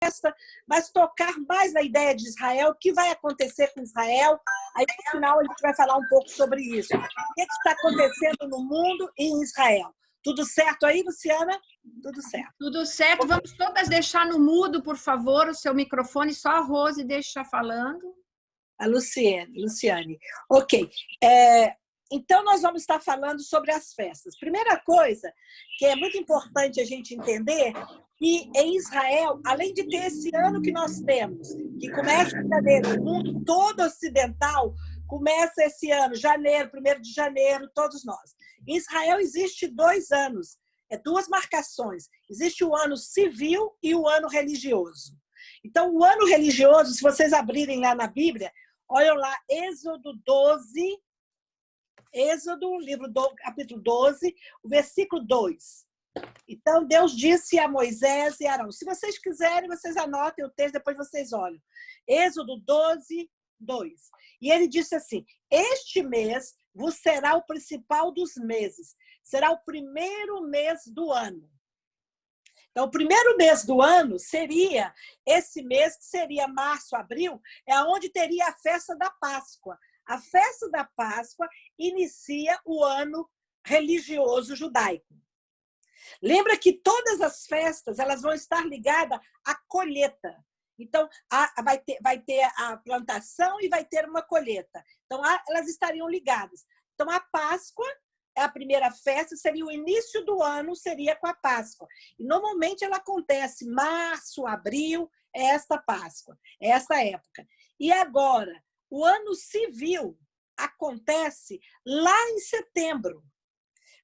festa, mas tocar mais na ideia de Israel, o que vai acontecer com Israel. Aí, no final, a gente vai falar um pouco sobre isso. O que está acontecendo no mundo e em Israel? Tudo certo aí, Luciana? Tudo certo. Tudo certo. Vamos todas deixar no mudo, por favor, o seu microfone. Só a Rose deixa falando. A Luciane. Ok. Então, nós vamos estar falando sobre as festas. Primeira coisa que é muito importante a gente entender que em Israel, além de ter esse ano que nós temos, que começa em janeiro, o mundo todo ocidental começa esse ano, janeiro, 1º de janeiro, todos nós. Em Israel existe 2 anos, duas marcações. Existe o ano civil e o ano religioso. Então, o ano religioso, se vocês abrirem lá na Bíblia, olham lá, Êxodo 12, capítulo 12, o versículo 2. Então, Deus disse a Moisés e Arão, se vocês quiserem, vocês anotem o texto, depois vocês olham. Êxodo 12, 2. E ele disse assim, este mês vos será o principal dos meses, será o primeiro mês do ano. Então, o primeiro mês do ano seria esse mês, que seria março, abril, é onde teria a festa da Páscoa. A festa da Páscoa inicia o ano religioso judaico. Lembra que todas as festas elas vão estar ligadas à colheita. Então, vai ter a plantação e vai ter uma colheita. Então, elas estariam ligadas. Então, a Páscoa, a primeira festa, seria o início do ano, seria com a Páscoa. E, normalmente, ela acontece março, abril, é esta Páscoa, é essa época. E agora, o ano civil acontece lá em setembro,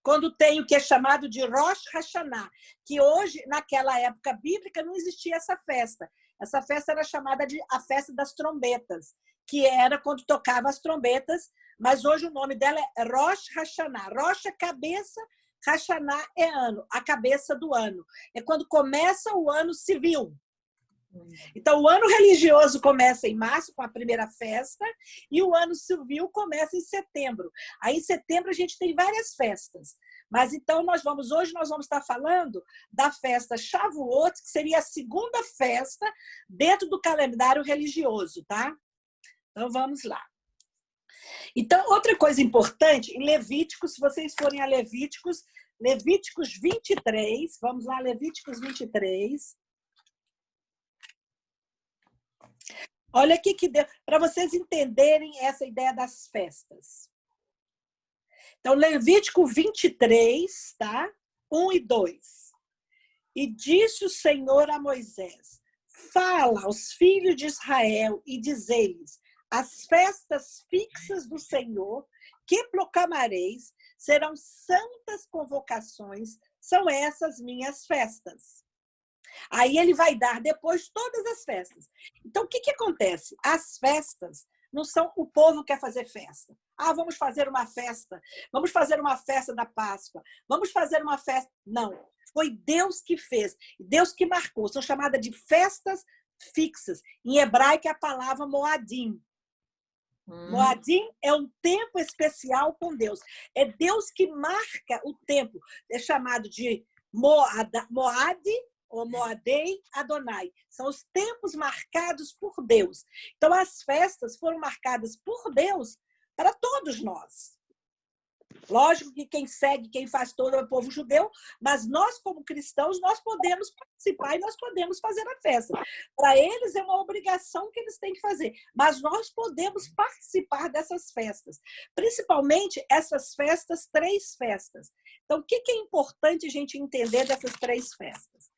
quando tem o que é chamado de Rosh Hashanah, que hoje, naquela época bíblica, não existia essa festa. Essa festa era chamada de a festa das trombetas, que era quando tocava as trombetas, mas hoje o nome dela é Rosh Hashanah. Rosh é cabeça, Hashanah é ano, a cabeça do ano. É quando começa o ano civil. Então, o ano religioso começa em março, com a primeira festa, e o ano civil começa em setembro. Aí, em setembro, a gente tem várias festas. Mas, então, hoje nós vamos estar falando da festa Shavuot, que seria a segunda festa dentro do calendário religioso, tá? Então, vamos lá. Então, outra coisa importante, em Levíticos, se vocês forem a Levíticos 23, vamos lá, Levíticos 23. Olha aqui que deu, para vocês entenderem essa ideia das festas. Então, Levítico 23, tá? 1 e 2. E disse o Senhor a Moisés, fala aos filhos de Israel e diz-lhes, as festas fixas do Senhor que proclamareis serão santas convocações, são essas minhas festas. Aí ele vai dar depois todas as festas. Então, o que acontece? As festas não são o povo quer fazer festa. Vamos fazer uma festa. Vamos fazer uma festa da Páscoa. Vamos fazer uma festa. Não. Foi Deus que fez. Deus que marcou. São chamadas de festas fixas. Em hebraico é a palavra Moadim. Moadim é um tempo especial com Deus. É Deus que marca o tempo. É chamado de Moad ou Moadei Adonai. São os tempos marcados por Deus. Então, as festas foram marcadas por Deus para todos nós. Lógico que quem segue, quem faz todo é o povo judeu, mas nós, como cristãos, nós podemos participar e nós podemos fazer a festa. Para eles é uma obrigação que eles têm que fazer, mas nós podemos participar dessas festas. Principalmente essas festas, 3 festas. Então, o que é importante a gente entender dessas 3 festas?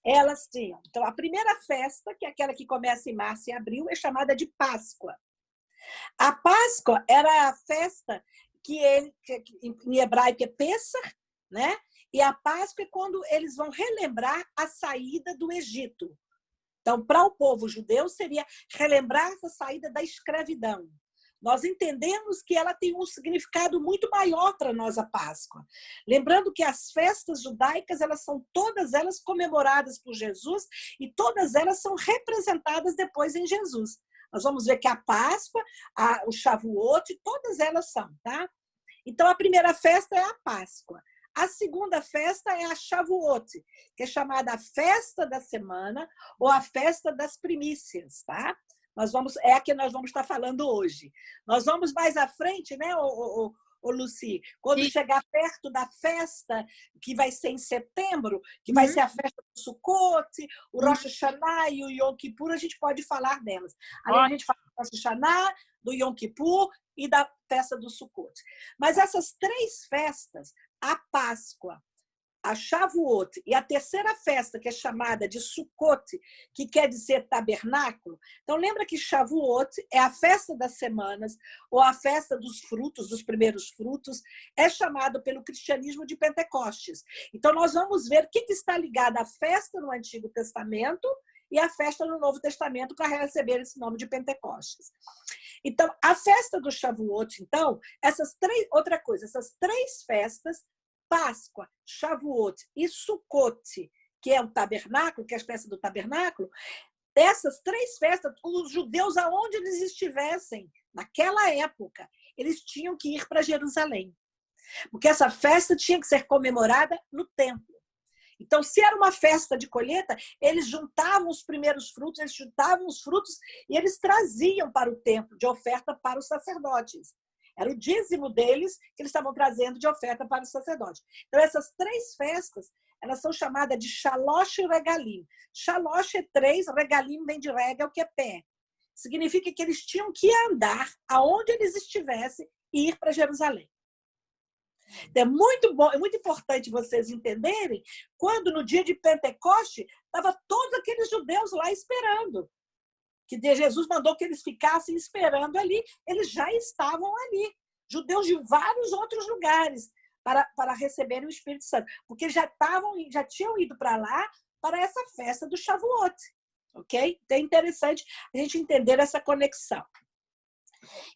Elas tinham. Então, a primeira festa, que é aquela que começa em março e abril, é chamada de Páscoa. A Páscoa era a festa que em hebraico é Pessah, né? E a Páscoa é quando eles vão relembrar a saída do Egito. Então, para o povo judeu, seria relembrar essa saída da escravidão. Nós entendemos que ela tem um significado muito maior para nós, a Páscoa. Lembrando que as festas judaicas, todas elas comemoradas por Jesus e todas elas são representadas depois em Jesus. Nós vamos ver que a Páscoa, o Shavuot, todas elas são, tá? Então, a primeira festa é a Páscoa. A segunda festa é a Shavuot, que é chamada a festa da semana ou a festa das primícias, tá? É a que nós vamos estar falando hoje. Nós vamos mais à frente, né, ô Lucy, quando chegar perto da festa, que vai ser em setembro, que vai ser a festa do Sukkot, o Rosh Hashanah e o Yom Kippur, a gente pode falar delas. Ali a gente fala do Rosh Hashanah, do Yom Kippur e da festa do Sukkot. Mas essas três festas, a Páscoa, a Shavuot e a terceira festa, que é chamada de Sukkot, que quer dizer tabernáculo. Então, lembra que Shavuot é a festa das semanas, ou a festa dos frutos, dos primeiros frutos, é chamado pelo cristianismo de Pentecostes. Então, nós vamos ver o que está ligado à festa no Antigo Testamento e à festa no Novo Testamento para receber esse nome de Pentecostes. Então, a festa do Shavuot, então, outra coisa, essas três festas, Páscoa, Shavuot e Sukkot, que é o tabernáculo, que é a festa do tabernáculo, essas três festas, os judeus, aonde eles estivessem, naquela época, eles tinham que ir para Jerusalém. Porque essa festa tinha que ser comemorada no templo. Então, se era uma festa de colheita, eles juntavam os primeiros frutos, eles juntavam os frutos e eles traziam para o templo de oferta para os sacerdotes. Era o dízimo deles que eles estavam trazendo de oferta para os sacerdotes. Então, essas três festas, elas são chamadas de Shalosh e Regalim. Shalosh é 3, Regalim vem de rega, o que é pé. Significa que eles tinham que andar aonde eles estivessem e ir para Jerusalém. É muito bom, é muito importante vocês entenderem quando no dia de Pentecoste estavam todos aqueles judeus lá esperando. Que Jesus mandou que eles ficassem esperando ali, eles já estavam ali. Judeus de vários outros lugares para receberem o Espírito Santo. Porque já tinham ido para lá para essa festa do Shavuot. Ok? Então é interessante a gente entender essa conexão.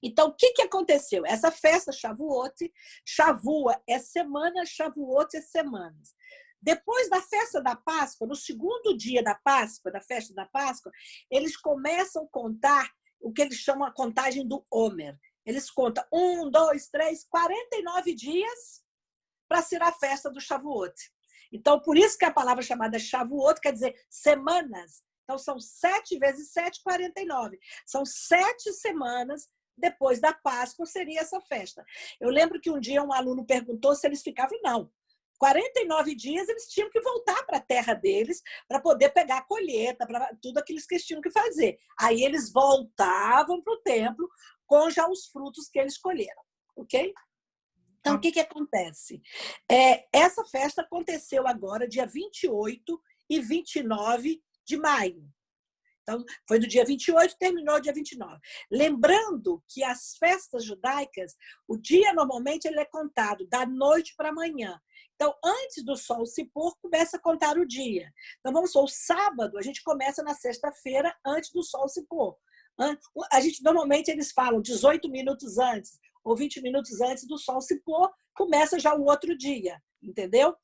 Então, o que aconteceu? Essa festa Shavuot, Shavua é semana, Shavuot é semanas. Depois da festa da Páscoa, no segundo dia da Páscoa, da festa da Páscoa, eles começam a contar o que eles chamam a contagem do Homer. Eles contam 1, 2, 3, 49 dias para ser a festa do Shavuot. Então, por isso que a palavra chamada Shavuot quer dizer semanas. Então, são 7 vezes 7, 49. São 7 semanas depois da Páscoa seria essa festa. Eu lembro que um dia um aluno perguntou se eles ficavam, não. 49 dias eles tinham que voltar para a terra deles para poder pegar a colheita, para tudo aquilo que eles tinham que fazer. Aí eles voltavam para o templo com já os frutos que eles colheram. Ok? Então, o que acontece? Essa festa aconteceu agora, dia 28 e 29 de maio. Então, foi do dia 28, terminou dia 29. Lembrando que as festas judaicas, o dia normalmente ele é contado da noite para a manhã. Então, antes do sol se pôr, começa a contar o dia. Então, vamos supor, o sábado, a gente começa na sexta-feira, antes do sol se pôr. A gente, normalmente, eles falam 18 minutos antes ou 20 minutos antes do sol se pôr, começa já o outro dia. Entendeu?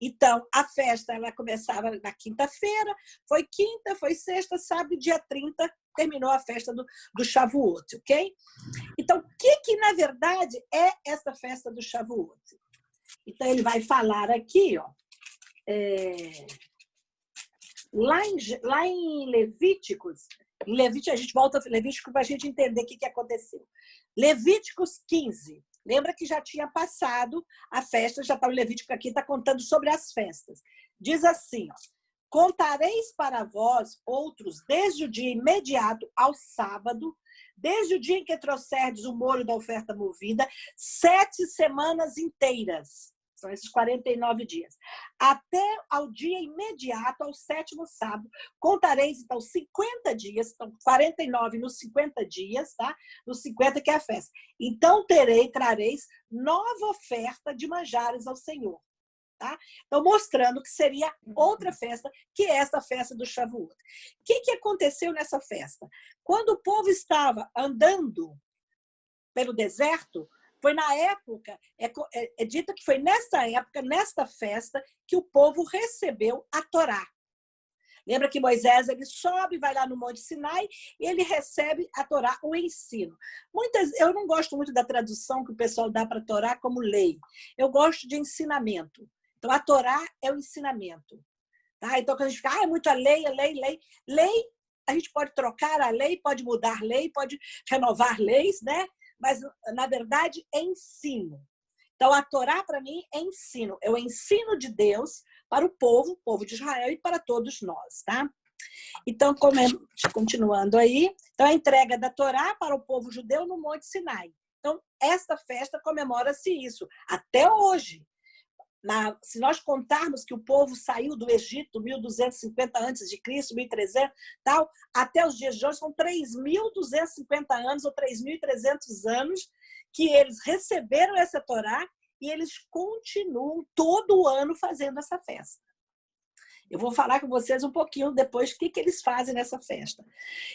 Então, a festa ela começava na quinta-feira, foi quinta, foi sexta, sábado, dia 30, terminou a festa do Shavuot, ok? Então, o que na verdade é essa festa do Shavuot? Então, ele vai falar aqui, ó, lá em Levíticos, a gente volta a Levítico para a gente entender o que aconteceu. Levíticos 15. Lembra que já tinha passado a festa, já está o Levítico aqui, está contando sobre as festas. Diz assim, ó, contareis para vós outros desde o dia imediato ao sábado, desde o dia em que trouxerdes o molho da oferta movida, 7 semanas inteiras. São esses 49 dias. Até ao dia imediato, ao 7º sábado, contareis, então, 50 dias, então, 49 nos 50 dias, tá? Nos 50 que é a festa. Então, trareis nova oferta de manjares ao Senhor. Tá? Então, mostrando que seria outra festa, que é essa festa do Shavuot. O que aconteceu nessa festa? Quando o povo estava andando pelo deserto, foi na época, é dito que foi nessa época, nesta festa, que o povo recebeu a Torá. Lembra que Moisés ele sobe, vai lá no Monte Sinai e ele recebe a Torá, o ensino. Eu não gosto muito da tradução que o pessoal dá para a Torá como lei. Eu gosto de ensinamento. Então, a Torá é o ensinamento. Tá? Então, quando a gente fica, é muita lei, lei. Lei, a gente pode trocar a lei, pode mudar a lei, pode renovar leis, né? Mas, na verdade, é ensino. Então, a Torá, para mim, é ensino. É o ensino de Deus para o povo de Israel e para todos nós, tá? Então, continuando aí, então a entrega da Torá para o povo judeu no Monte Sinai. Então, esta festa comemora-se isso até hoje. Se nós contarmos que o povo saiu do Egito 1250 a.C., 1300, tal, até os dias de hoje são 3.250 anos ou 3.300 anos que eles receberam essa Torá e eles continuam todo ano fazendo essa festa. Eu vou falar com vocês um pouquinho depois o que eles fazem nessa festa.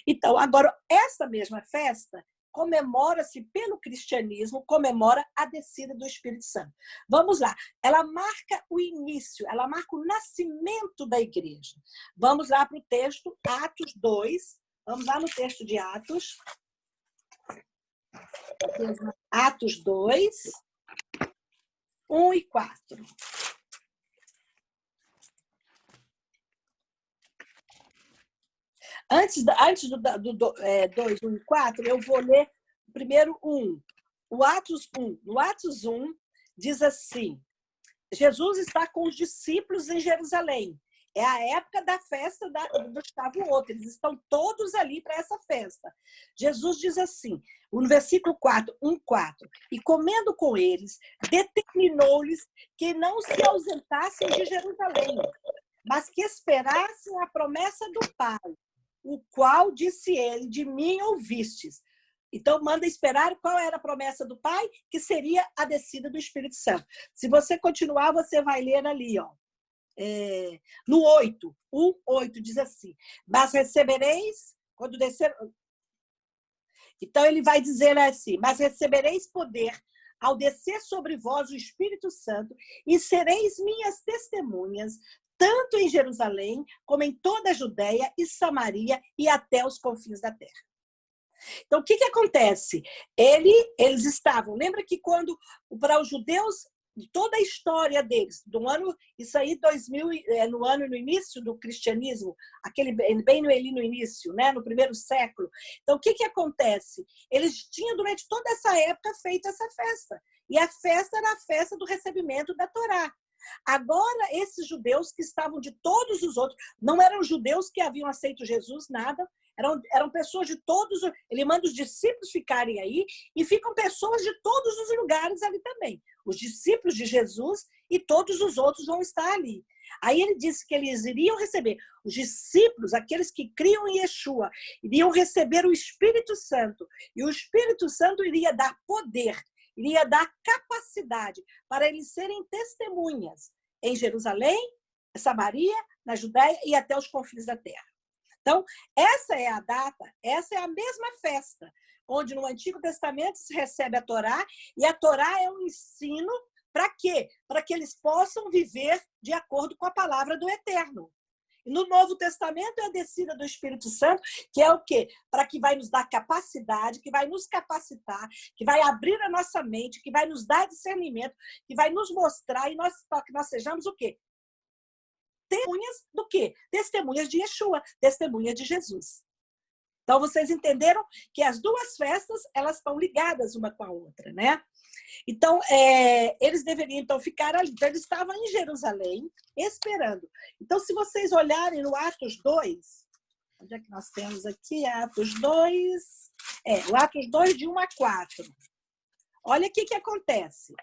Então, agora, essa mesma festa comemora-se pelo cristianismo, comemora a descida do Espírito Santo. Vamos lá. Ela marca o início, ela marca o nascimento da igreja. Vamos lá para o texto, Atos 2. Vamos lá no texto de Atos. Atos 2, 1 e 4. Antes do 2, 1 e 4, eu vou ler primeiro 1. O Atos 1. No Atos 1, diz assim, Jesus está com os discípulos em Jerusalém. É a época da festa do Gustavo Outro. Eles estão todos ali para essa festa. Jesus diz assim, no versículo 4, 1:4, e comendo com eles, determinou-lhes que não se ausentassem de Jerusalém, mas que esperassem a promessa do Pai, o qual disse ele, de mim ouvistes. Então, manda esperar qual era a promessa do Pai, que seria a descida do Espírito Santo. Se você continuar, você vai ler ali, ó. No 8, 1:8, diz assim, mas recebereis, quando descer... Então, ele vai dizer assim, mas recebereis poder ao descer sobre vós o Espírito Santo e sereis minhas testemunhas, tanto em Jerusalém, como em toda a Judéia e Samaria e até os confins da terra. Então, o que acontece? Eles estavam... Lembra que quando, para os judeus, toda a história deles, do ano, isso aí, 2000, no início do cristianismo, bem no início, né, no primeiro século. Então, o que acontece? Eles tinham, durante toda essa época, feito essa festa. E a festa era a festa do recebimento da Torá. Agora, esses judeus que estavam de todos os outros, não eram judeus que haviam aceito Jesus, nada, eram pessoas de todos, ele manda os discípulos ficarem aí, e ficam pessoas de todos os lugares ali também. Os discípulos de Jesus e todos os outros vão estar ali. Aí ele disse que eles iriam receber, os discípulos, aqueles que criam em Yeshua, iriam receber o Espírito Santo, e o Espírito Santo iria dar poder, iria dar capacidade para eles serem testemunhas em Jerusalém, Samaria, na Judéia e até os confins da terra. Então, essa é a data, essa é a mesma festa, onde no Antigo Testamento se recebe a Torá, e a Torá é um ensino para quê? Para que eles possam viver de acordo com a palavra do Eterno. E no Novo Testamento é a descida do Espírito Santo, que é o quê? Para que vai nos dar capacidade, que vai nos capacitar, que vai abrir a nossa mente, que vai nos dar discernimento, que vai nos mostrar, para que nós sejamos o quê? Testemunhas do quê? Testemunhas de Yeshua, testemunhas de Jesus. Então, vocês entenderam que as duas festas, elas estão ligadas uma com a outra, né? Então, eles deveriam então ficar ali. Então, eles estavam em Jerusalém, esperando. Então, se vocês olharem no Atos 2, onde é que nós temos aqui? Atos 2, o Atos 2, de 1 a 4. Olha o que acontece.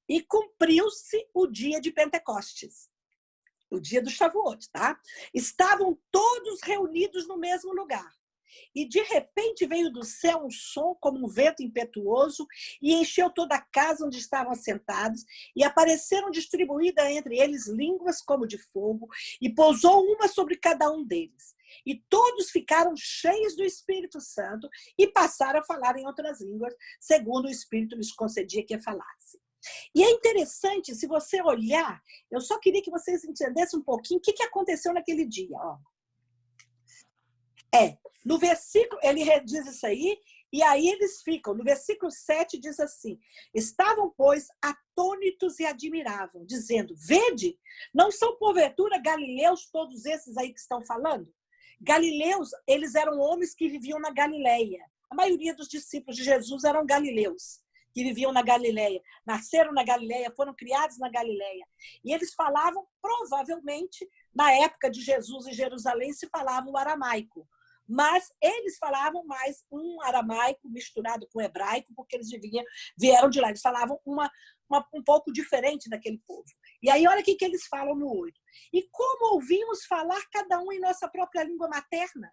E cumpriu-se o dia de Pentecostes, o dia do Shavuot, tá? Estavam todos reunidos no mesmo lugar. E, de repente, veio do céu um som como um vento impetuoso e encheu toda a casa onde estavam assentados, e apareceram distribuídas entre eles línguas como de fogo, e pousou uma sobre cada um deles. E todos ficaram cheios do Espírito Santo e passaram a falar em outras línguas, segundo o Espírito lhes concedia que falasse. E é interessante, se você olhar, eu só queria que vocês entendessem um pouquinho o que aconteceu naquele dia, ó. No versículo, ele diz isso aí, e aí eles ficam. No versículo 7 diz assim: estavam, pois, atônitos e admiravam, dizendo: vede, não são porventura galileus todos esses aí que estão falando? Galileus, eles eram homens que viviam na Galileia. A maioria dos discípulos de Jesus eram galileus, que viviam na Galileia, nasceram na Galileia, foram criados na Galileia. E eles falavam, provavelmente, na época de Jesus em Jerusalém, se falava o aramaico. Mas eles falavam mais um aramaico misturado com hebraico, porque eles vieram de lá. Eles falavam um pouco diferente daquele povo. E aí, olha o que eles falam no 8. E como ouvimos falar cada um em nossa própria língua materna?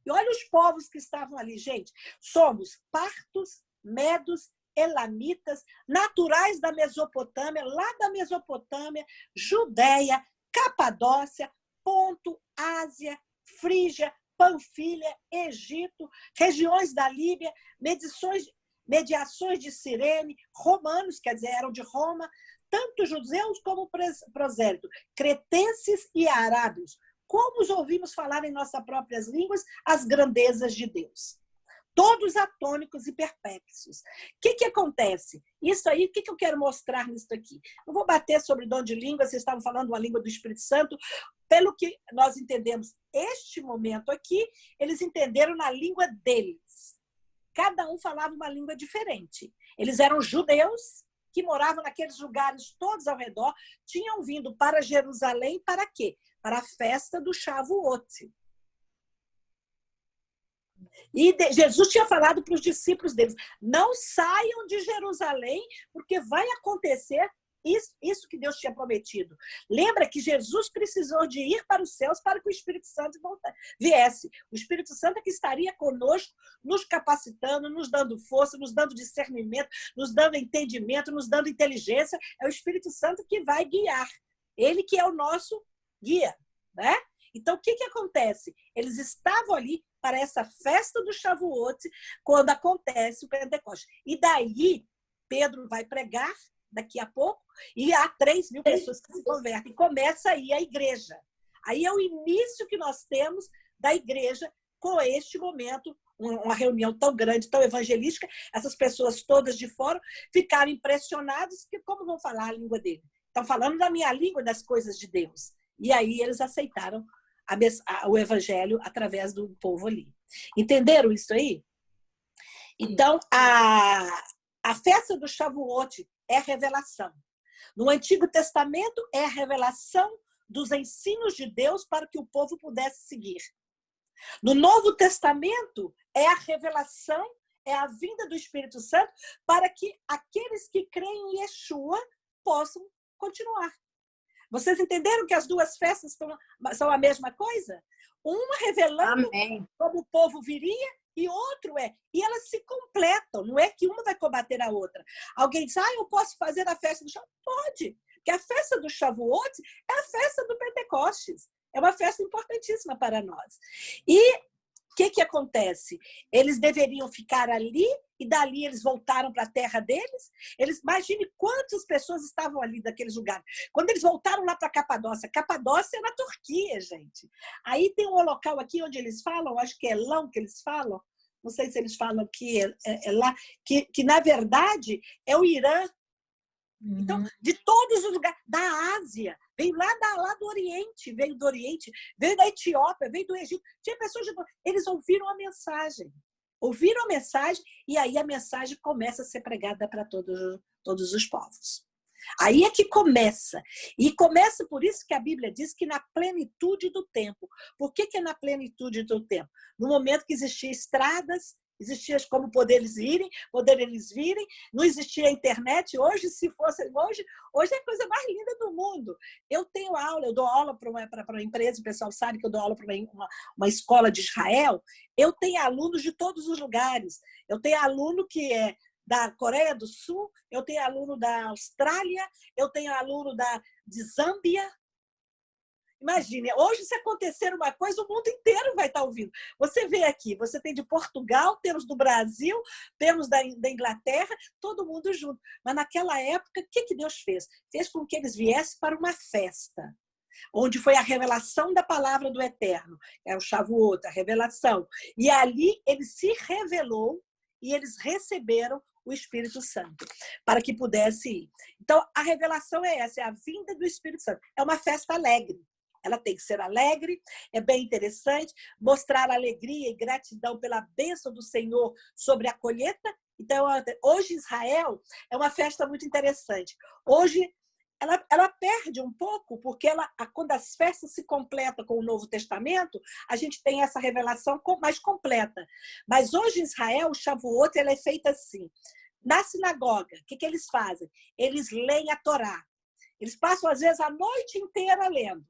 E olha os povos que estavam ali, gente. Somos partos, medos, elamitas, naturais da Mesopotâmia, lá da Mesopotâmia, Judéia, Capadócia, Ponto, Ásia, Frígia, Panfilha, Egito, regiões da Líbia, mediações de Cirene, romanos, quer dizer, eram de Roma, tanto judeus como prosélitos, cretenses e arábios. Como os ouvimos falar em nossas próprias línguas as grandezas de Deus? Todos atônicos e perplexos. O que acontece? Isso aí, o que eu quero mostrar nisso aqui? Não vou bater sobre dom de língua, vocês estavam falando a língua do Espírito Santo. Pelo que nós entendemos, este momento aqui, eles entenderam na língua deles. Cada um falava uma língua diferente. Eles eram judeus que moravam naqueles lugares todos ao redor, tinham vindo para Jerusalém para quê? Para a festa do Shavuot. E Jesus tinha falado para os discípulos deles: não saiam de Jerusalém, porque vai acontecer isso que Deus tinha prometido. Lembra que Jesus precisou de ir para os céus para que o Espírito Santo viesse. O Espírito Santo é que estaria conosco, nos capacitando, nos dando força, nos dando discernimento, nos dando entendimento, nos dando inteligência. É o Espírito Santo que vai guiar. Ele que é o nosso guia, né? Então, o que acontece? Eles estavam ali para essa festa do Shavuot, quando acontece o Pentecostes. E daí, Pedro vai pregar daqui a pouco, e há 3.000 pessoas que se convertem. E começa aí a igreja. Aí é o início que nós temos da igreja com este momento, uma reunião tão grande, tão evangelística, essas pessoas todas de fora ficaram impressionadas, que como vão falar a língua dele? Estão falando da minha língua, das coisas de Deus. E aí eles aceitaram o evangelho através do povo ali. Entenderam isso aí? Então, a festa do Shavuot é revelação. No Antigo Testamento é a revelação dos ensinos de Deus para que o povo pudesse seguir. No Novo Testamento é a revelação, é a vinda do Espírito Santo para que aqueles que creem em Yeshua possam continuar. Vocês entenderam que as duas festas são a mesma coisa? Uma revelando como o povo viria e outro e elas se completam, não é que uma vai combater a outra. Alguém diz: eu posso fazer a festa do Shavuot? Pode, porque a festa do Shavuot é a festa do Pentecostes. É uma festa importantíssima para nós. E o que acontece? Eles deveriam ficar ali e dali eles voltaram para a terra deles. Imagine quantas pessoas estavam ali daqueles lugares. Quando eles voltaram lá para Capadócia é na Turquia, gente. Aí tem um local aqui onde eles falam, acho que é Elão que eles falam, não sei se eles falam que é lá, que na verdade é o Irã. Então, de todos os lugares, da Ásia, veio lá do Oriente, veio da Etiópia, veio do Egito. Tinha pessoas eles ouviram a mensagem. E aí a mensagem começa a ser pregada para todos os povos. Aí é que começa. E começa por isso que a Bíblia diz que na plenitude do tempo. Por que é na plenitude do tempo? No momento que existiam estradas, existia como poder eles virem, não existia internet. Hoje, hoje é a coisa mais linda do mundo. Eu dou aula para uma empresa, o pessoal sabe que eu dou aula para uma escola de Israel. Eu tenho alunos de todos os lugares. Eu tenho aluno que é da Coreia do Sul, eu tenho aluno da Austrália, eu tenho aluno de Zâmbia. Imagine, hoje se acontecer uma coisa, o mundo inteiro vai estar ouvindo. Você vê aqui, você tem de Portugal, temos do Brasil, temos da Inglaterra, todo mundo junto. Mas naquela época, o que Deus fez? Fez com que eles viessem para uma festa. onde foi a revelação da palavra do Eterno. É o Shavuot, a revelação. E ali ele se revelou e eles receberam o Espírito Santo, para que pudesse ir. Então, a revelação é essa, é a vinda do Espírito Santo. É uma festa alegre. Ela tem que ser alegre, é bem interessante, mostrar alegria e gratidão pela bênção do Senhor sobre a colheita. Então, hoje Israel é uma festa muito interessante. Hoje, ela perde um pouco, porque quando as festas se completam com o Novo Testamento, a gente tem essa revelação mais completa. Mas hoje em Israel, o Shavuot, ela é feita assim. Na sinagoga, o que eles fazem? Eles leem a Torá. Eles passam, às vezes, a noite inteira lendo.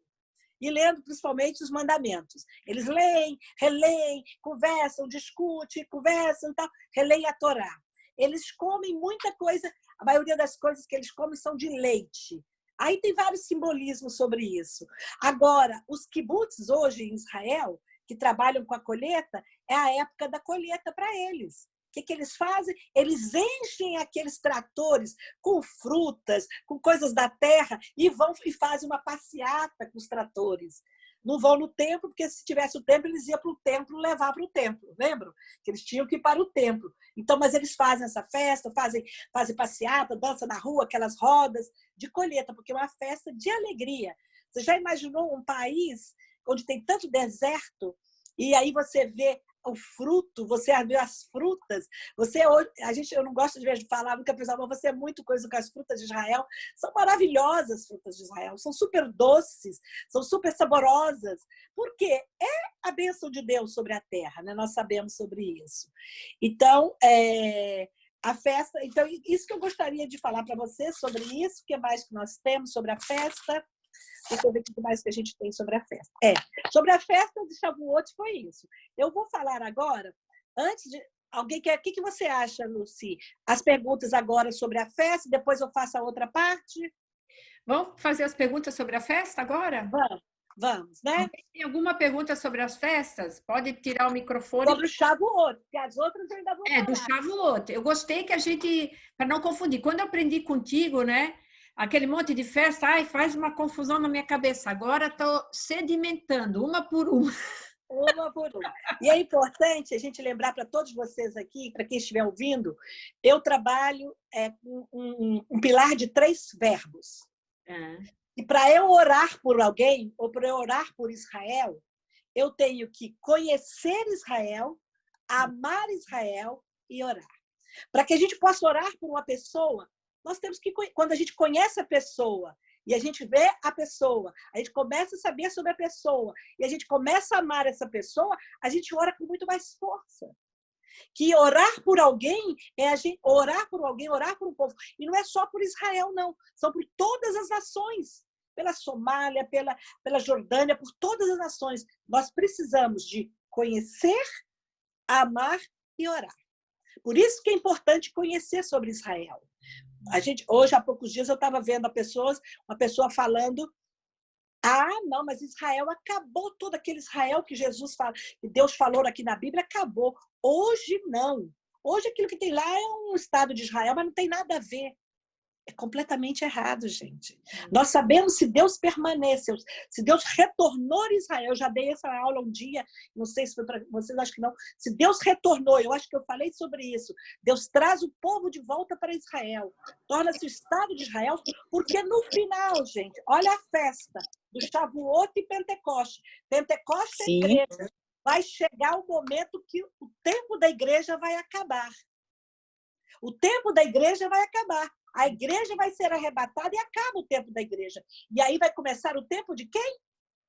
E lendo principalmente os mandamentos. Eles leem, releem, conversam, discutem, conversam e tal, releem a Torá. Eles comem muita coisa, a maioria das coisas que eles comem são de leite. Aí tem vários simbolismos sobre isso. Agora, os kibbutz hoje em Israel, que trabalham com a colheita, é a época da colheita para eles. O que eles fazem? Eles enchem aqueles tratores com frutas, com coisas da terra e vão e fazem uma passeata com os tratores. Não vão no templo, porque se tivesse o templo, eles iam para o templo levar para o templo. Lembram? Que eles tinham que ir para o templo. Então, mas eles fazem essa festa, fazem passeata, dança na rua, aquelas rodas de colheita, porque é uma festa de alegria. Você já imaginou um país onde tem tanto deserto e aí você vê o fruto, você vê as frutas, eu não gosto de falar, nunca pensava, mas você é muito coisa com as frutas de Israel, são maravilhosas as frutas de Israel, são super doces, são super saborosas, porque é a bênção de Deus sobre a terra, né? Nós sabemos sobre isso. Então, a festa, então, isso que eu gostaria de falar para você sobre isso, o que mais que nós temos sobre a festa. Deixa eu ver o que mais que a gente tem sobre a festa. Sobre a festa de Shavuot foi isso. Eu vou falar agora, antes de... Alguém quer... O que você acha, Lucy? As perguntas agora sobre a festa, depois eu faço a outra parte? Vamos fazer as perguntas sobre a festa agora? Vamos, né? Tem alguma pergunta sobre as festas? Pode tirar o microfone. Sobre o Shavuot, porque as outras eu ainda vou falar. Do Shavuot. Eu gostei que a gente, para não confundir, quando eu aprendi contigo, né? Aquele monte de festa, faz uma confusão na minha cabeça. Agora estou sedimentando, uma por uma. Uma por uma. E é importante a gente lembrar para todos vocês aqui, para quem estiver ouvindo, eu trabalho com um pilar de 3 verbos. E para eu orar por alguém, ou para eu orar por Israel, eu tenho que conhecer Israel, amar Israel e orar. Para que a gente possa orar por uma pessoa, nós temos que, quando a gente conhece a pessoa e a gente vê a pessoa, a gente começa a saber sobre a pessoa e a gente começa a amar essa pessoa, a gente ora com muito mais força. Que orar por alguém é a gente orar por alguém, orar por um povo. E não é só por Israel, não. São por todas as nações. Pela Somália, pela Jordânia, por todas as nações. Nós precisamos de conhecer, amar e orar. Por isso que é importante conhecer sobre Israel. Hoje, há poucos dias, eu estava vendo uma pessoa falando: não, mas Israel acabou, todo aquele Israel que que Deus falou aqui na Bíblia, acabou. Hoje, não. Hoje, aquilo que tem lá é um Estado de Israel, mas não tem nada a ver. É completamente errado, gente. Nós sabemos se Deus permaneceu, se Deus retornou a Israel. Eu já dei essa aula um dia, não sei se foi para vocês, acho que não. Se Deus retornou, eu acho que eu falei sobre isso. Deus traz o povo de volta para Israel. Torna-se o Estado de Israel, porque no final, gente, olha a festa do Shavuot e Pentecoste. Pentecoste é igreja. Vai chegar o momento que o tempo da igreja vai acabar. O tempo da igreja vai acabar. A igreja vai ser arrebatada e acaba o tempo da igreja. E aí vai começar o tempo de quem?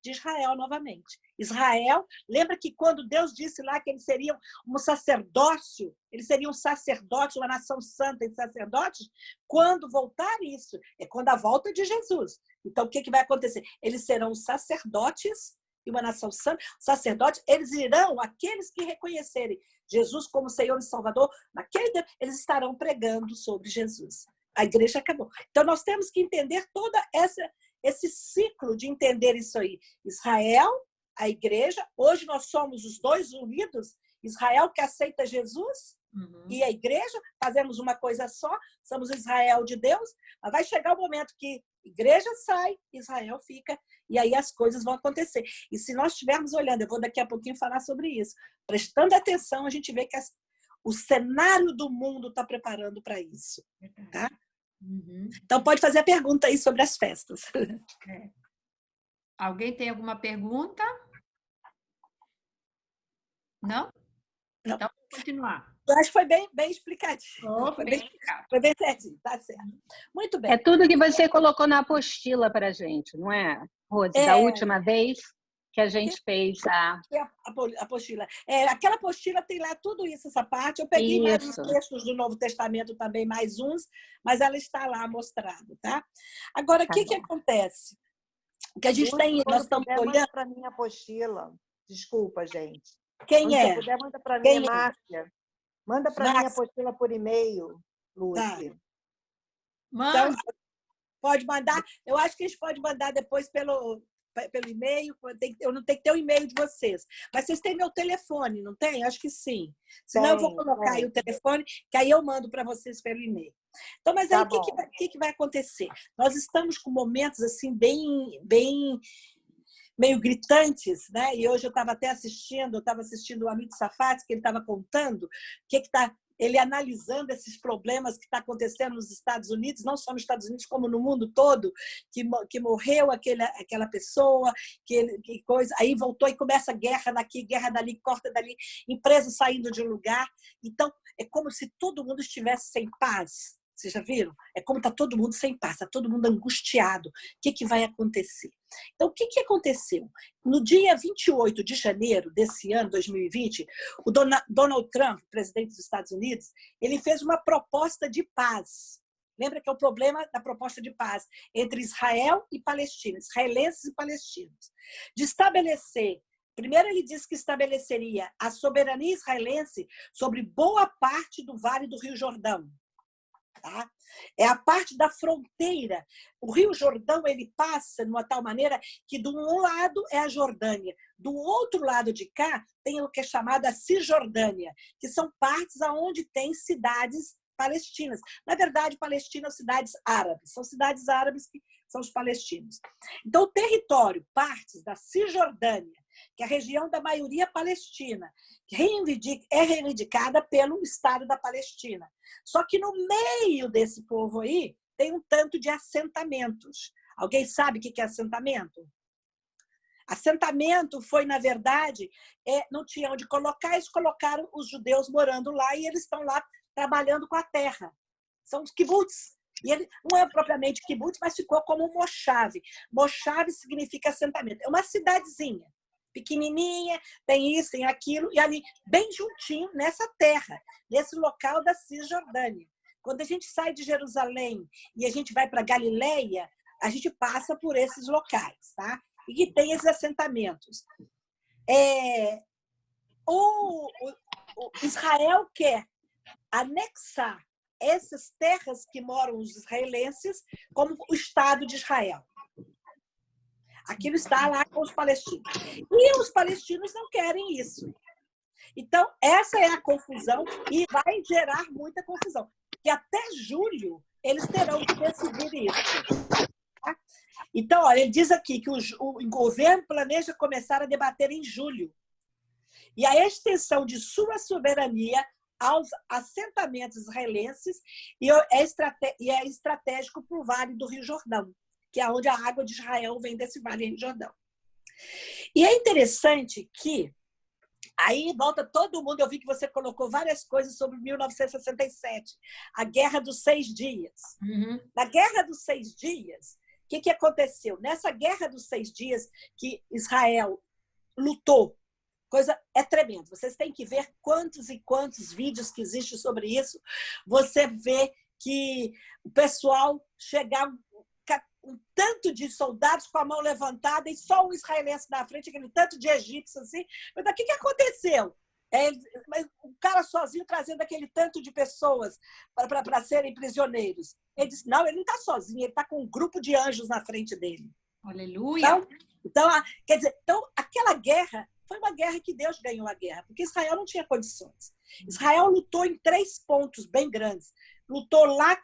De Israel novamente. Israel, lembra que quando Deus disse lá que eles seriam um sacerdócio, eles seriam sacerdotes, uma nação santa e sacerdotes, quando voltar isso, é quando a volta de Jesus. Então, o que vai acontecer? Eles serão sacerdotes e uma nação santa. Sacerdotes, eles irão, aqueles que reconhecerem Jesus como Senhor e Salvador, naquele tempo, eles estarão pregando sobre Jesus. A igreja acabou. Então, nós temos que entender todo esse ciclo de entender isso aí. Israel, a igreja, hoje nós somos os dois unidos, Israel que aceita Jesus e a igreja, fazemos uma coisa só, somos Israel de Deus, mas vai chegar o momento que Igreja sai, Israel fica, e aí as coisas vão acontecer. E se nós estivermos olhando, eu vou daqui a pouquinho falar sobre isso, prestando atenção, a gente vê que o cenário do mundo está preparando para isso. Tá? Uhum. Então, pode fazer a pergunta aí sobre as festas. É. Alguém tem alguma pergunta? Não? Não. Então, vamos continuar. Eu acho que foi bem explicadinho. Foi bem explicado. Foi bem certinho, tá certo. Muito bem. É tudo que você colocou na apostila para a gente, não é, Rose? Da última vez que a gente fez a apostila. Aquela apostila tem lá tudo isso, essa parte. Eu peguei mais uns textos do Novo Testamento também, mais uns, mas ela está lá mostrado, tá? Agora, o que acontece? O que a gente tem, nós estamos olhando... Manda para minha apostila. Desculpa, gente. Quem Quando é? você puder, manda para mim, Márcia. Manda para minha apostila por e-mail, Lúcia. Tá. Então, pode mandar. Eu acho que a gente pode mandar depois pelo e-mail. Eu não tenho que ter o e-mail de vocês. Mas vocês têm meu telefone, não tem? Acho que sim. Senão eu vou colocar aí o telefone, que aí eu mando para vocês pelo e-mail. Então, mas aí o que vai acontecer? Nós estamos com momentos assim bem meio gritantes, né? E hoje eu estava até assistindo o Amit Safat, que ele estava contando ele analisando esses problemas que está acontecendo nos Estados Unidos, não só nos Estados Unidos, como no mundo todo, que morreu aquela pessoa, que coisa, aí voltou e começa guerra daqui, guerra dali, corta dali, empresa saindo de um lugar. Então, é como se todo mundo estivesse sem paz. Vocês já viram? É como está todo mundo sem paz, está todo mundo angustiado. O que vai acontecer? Então, o que aconteceu? No dia 28 de janeiro desse ano, 2020, o Donald Trump, presidente dos Estados Unidos, ele fez uma proposta de paz. Lembra que é o problema da proposta de paz entre Israel e Palestina, israelenses e palestinos. De estabelecer... Primeiro, ele disse que estabeleceria a soberania israelense sobre boa parte do Vale do Rio Jordão. Tá? É a parte da fronteira. O Rio Jordão ele passa de uma tal maneira que de um lado é a Jordânia, do outro lado de cá tem o que é chamado a Cisjordânia, que são partes onde tem cidades palestinas. Na verdade, Palestina são cidades árabes que são os palestinos. Então, o território, partes da Cisjordânia, que é a região da maioria palestina, é reivindicada pelo Estado da Palestina. Só que no meio desse povo aí tem um tanto de assentamentos. Alguém sabe o que é assentamento? Assentamento foi, na verdade, não tinha onde colocar, eles colocaram os judeus morando lá e eles estão lá trabalhando com a terra. São os kibbutz. E ele não é propriamente kibbutz, mas ficou como um mochave. Mochave significa assentamento. É uma cidadezinha, pequenininha, tem isso, tem aquilo, e ali, bem juntinho, nessa terra, nesse local da Cisjordânia. Quando a gente sai de Jerusalém e a gente vai para Galileia, a gente passa por esses locais, tá? E que tem esses assentamentos. O Israel quer anexar essas terras que moram os israelenses como o Estado de Israel. Aquilo está lá com os palestinos. E os palestinos não querem isso. Então, essa é a confusão e vai gerar muita confusão. Que até julho eles terão que decidir isso. Tá? Então, olha, ele diz aqui que o governo planeja começar a debater em julho. E a extensão de sua soberania aos assentamentos israelenses e é estratégico para o Vale do Rio Jordão, que é onde a água de Israel vem desse Vale do Jordão. E é interessante que aí volta todo mundo, eu vi que você colocou várias coisas sobre 1967, a Guerra dos 6 Dias. Uhum. Na Guerra dos 6 Dias, o que aconteceu? Nessa Guerra dos 6 Dias que Israel lutou, coisa é tremenda. Vocês têm que ver quantos e quantos vídeos que existem sobre isso. Você vê que o pessoal chegava um tanto de soldados com a mão levantada e só um israelense na frente, aquele tanto de egípcios assim. Mas o que aconteceu? O cara sozinho trazendo aquele tanto de pessoas para serem prisioneiros. Ele disse, não, ele não está sozinho, ele está com um grupo de anjos na frente dele. Aleluia! Então, quer dizer, aquela guerra foi uma guerra que Deus ganhou a guerra, porque Israel não tinha condições. Israel lutou em 3 pontos bem grandes. Lutou lá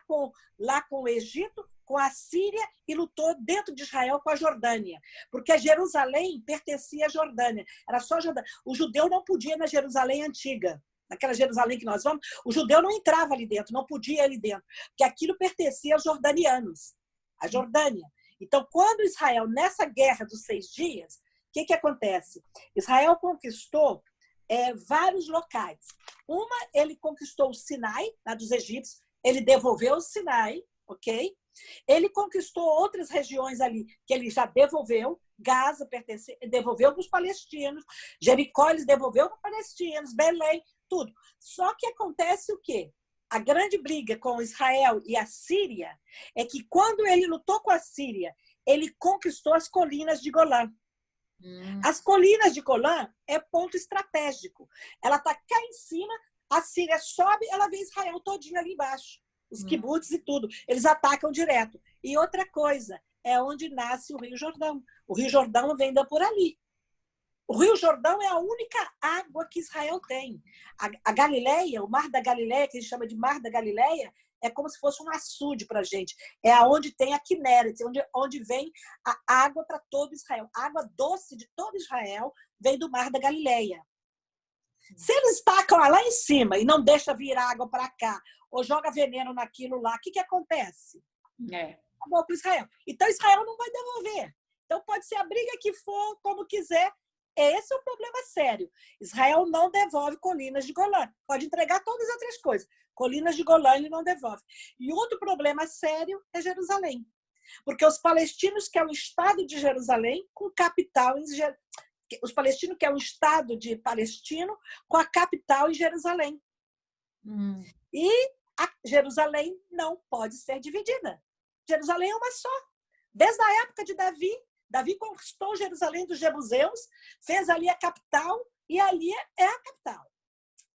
com o Egito, com a Síria e lutou dentro de Israel com a Jordânia, porque Jerusalém pertencia à Jordânia, era só Jordânia. O judeu não podia ir na Jerusalém antiga, naquela Jerusalém que nós vamos, o judeu não entrava ali dentro, não podia ir ali dentro, porque aquilo pertencia aos jordanianos, à Jordânia. Então, quando Israel, nessa guerra dos 6 dias, o que acontece? Israel conquistou vários locais. Ele conquistou o Sinai, lá dos egípcios, ele devolveu o Sinai, ok? Ele conquistou outras regiões ali, que ele já devolveu. Gaza devolveu para os palestinos, Jericó ele devolveu para os palestinos, Belém, tudo. Só que acontece o quê? A grande briga com Israel e a Síria é que quando ele lutou com a Síria, ele conquistou as colinas de Golã. As colinas de Golã é ponto estratégico. Ela está cá em cima, a Síria sobe, ela vê Israel todinho ali embaixo. Os kibbutz e tudo. Eles atacam direto. E outra coisa, é onde nasce o Rio Jordão. O Rio Jordão vem por ali. O Rio Jordão é a única água que Israel tem. A Galileia, o Mar da Galileia, que a gente chama de Mar da Galileia, é como se fosse um açude para a gente. É onde tem a Quinéret, onde vem a água para todo Israel. A água doce de todo Israel vem do Mar da Galileia. Se eles tacam lá em cima e não deixam vir água para cá, ou joga veneno naquilo lá, o que acontece? Acabou com Israel. Então, Israel não vai devolver. Então, pode ser a briga que for, como quiser. Esse é o problema sério. Israel não devolve colinas de Golã. Pode entregar todas as outras coisas. Colinas de Golã ele não devolve. E outro problema sério é Jerusalém. Porque os palestinos querem o Estado de Jerusalém com capital em Jerusalém. Os palestinos querem um Estado de Palestino com a capital em Jerusalém. E a Jerusalém não pode ser dividida. Jerusalém é uma só. Desde a época de Davi, Davi conquistou Jerusalém dos jebuseus, fez ali a capital, e ali é a capital.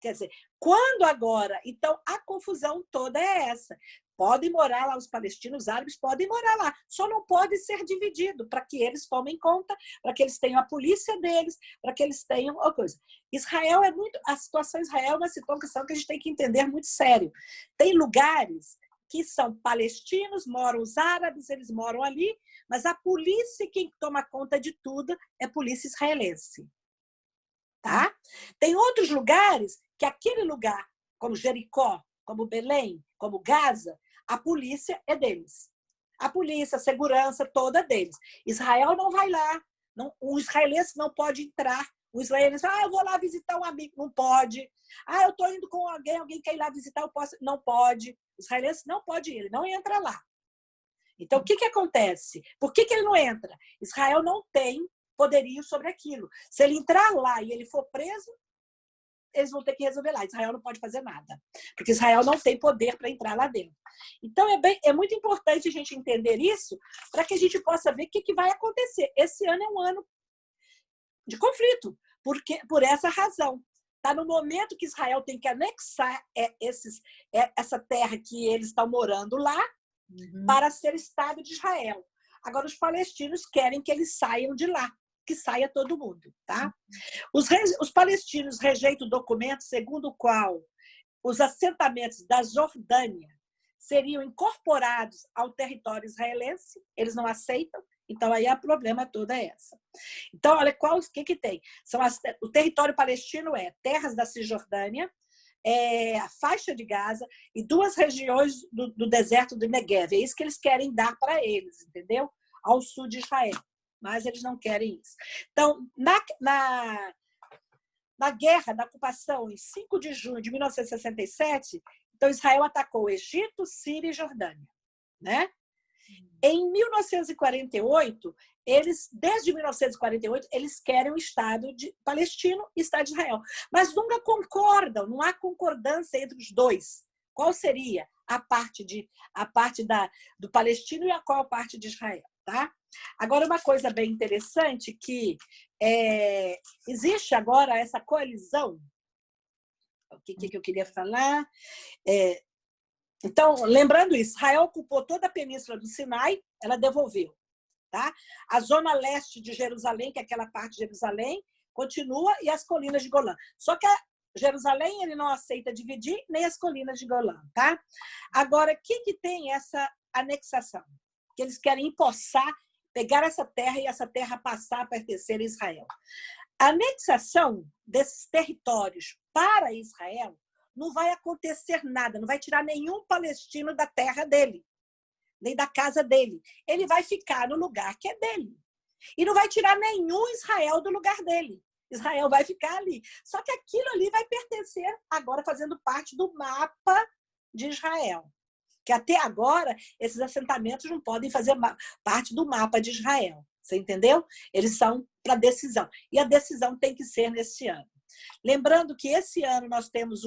Quer dizer, quando agora... Então, a confusão toda é essa. Podem morar lá, os palestinos árabes podem morar lá, só não pode ser dividido, para que eles tomem conta, para que eles tenham a polícia deles, para que eles tenham uma coisa. Israel é muito... A situação em Israel é uma situação que a gente tem que entender muito sério. Tem lugares que são palestinos, moram os árabes, eles moram ali, mas a polícia, quem toma conta de tudo, é a polícia israelense. Tá? Tem outros lugares que aquele lugar, como Jericó, como Belém, como Gaza, a polícia é deles. A polícia, a segurança toda deles. Israel não vai lá. Não, o israelense não pode entrar. O israelense, eu vou lá visitar um amigo. Não pode. Eu estou indo com alguém quer ir lá visitar, eu posso. Não pode. O israelense não pode ir, ele não entra lá. Então, o que acontece? Por que ele não entra? Israel não tem poderio sobre aquilo. Se ele entrar lá e ele for preso, eles vão ter que resolver lá. Israel não pode fazer nada, porque Israel não tem poder para entrar lá dentro. Então, é muito importante a gente entender isso para que a gente possa ver o que vai acontecer. Esse ano é um ano de conflito, por essa razão. Está no momento que Israel tem que anexar essa terra que eles estão morando lá para ser Estado de Israel. Agora, os palestinos querem que eles saiam de lá, que saia todo mundo. Tá? Os palestinos rejeitam o documento segundo o qual os assentamentos da Jordânia seriam incorporados ao território israelense, eles não aceitam, então aí o problema todo é essa. Então, olha, o que tem? O território palestino é terras da Cisjordânia, a faixa de Gaza e 2 regiões do deserto do Negev. É isso que eles querem dar para eles, entendeu? Ao sul de Israel. Mas eles não querem isso. Então, na guerra da ocupação, em 5 de junho de 1967, então Israel atacou o Egito, Síria e Jordânia. Né? Em 1948, desde 1948, eles querem o Estado palestino e o Estado de Israel. Mas nunca concordam, não há concordância entre os dois. Qual seria a parte do palestino e qual a parte de Israel? Tá? Agora, uma coisa bem interessante que existe agora essa coalizão. O que eu queria falar? Então, lembrando isso, Israel ocupou toda a península do Sinai, ela devolveu. Tá? A zona leste de Jerusalém, que é aquela parte de Jerusalém, continua, e as colinas de Golã. Só que Jerusalém ele não aceita dividir, nem as colinas de Golã. Tá? Agora, o que tem essa anexação? que eles querem empossar, pegar essa terra e essa terra passar a pertencer a Israel. A anexação desses territórios para Israel não vai acontecer nada, não vai tirar nenhum palestino da terra dele, nem da casa dele. Ele vai ficar no lugar que é dele. E não vai tirar nenhum Israel do lugar dele. Israel vai ficar ali. Só que aquilo ali vai pertencer, agora fazendo parte do mapa de Israel. Que até agora, esses assentamentos não podem fazer parte do mapa de Israel. Você entendeu? Eles são para decisão. E a decisão tem que ser nesse ano. Lembrando que esse ano nós temos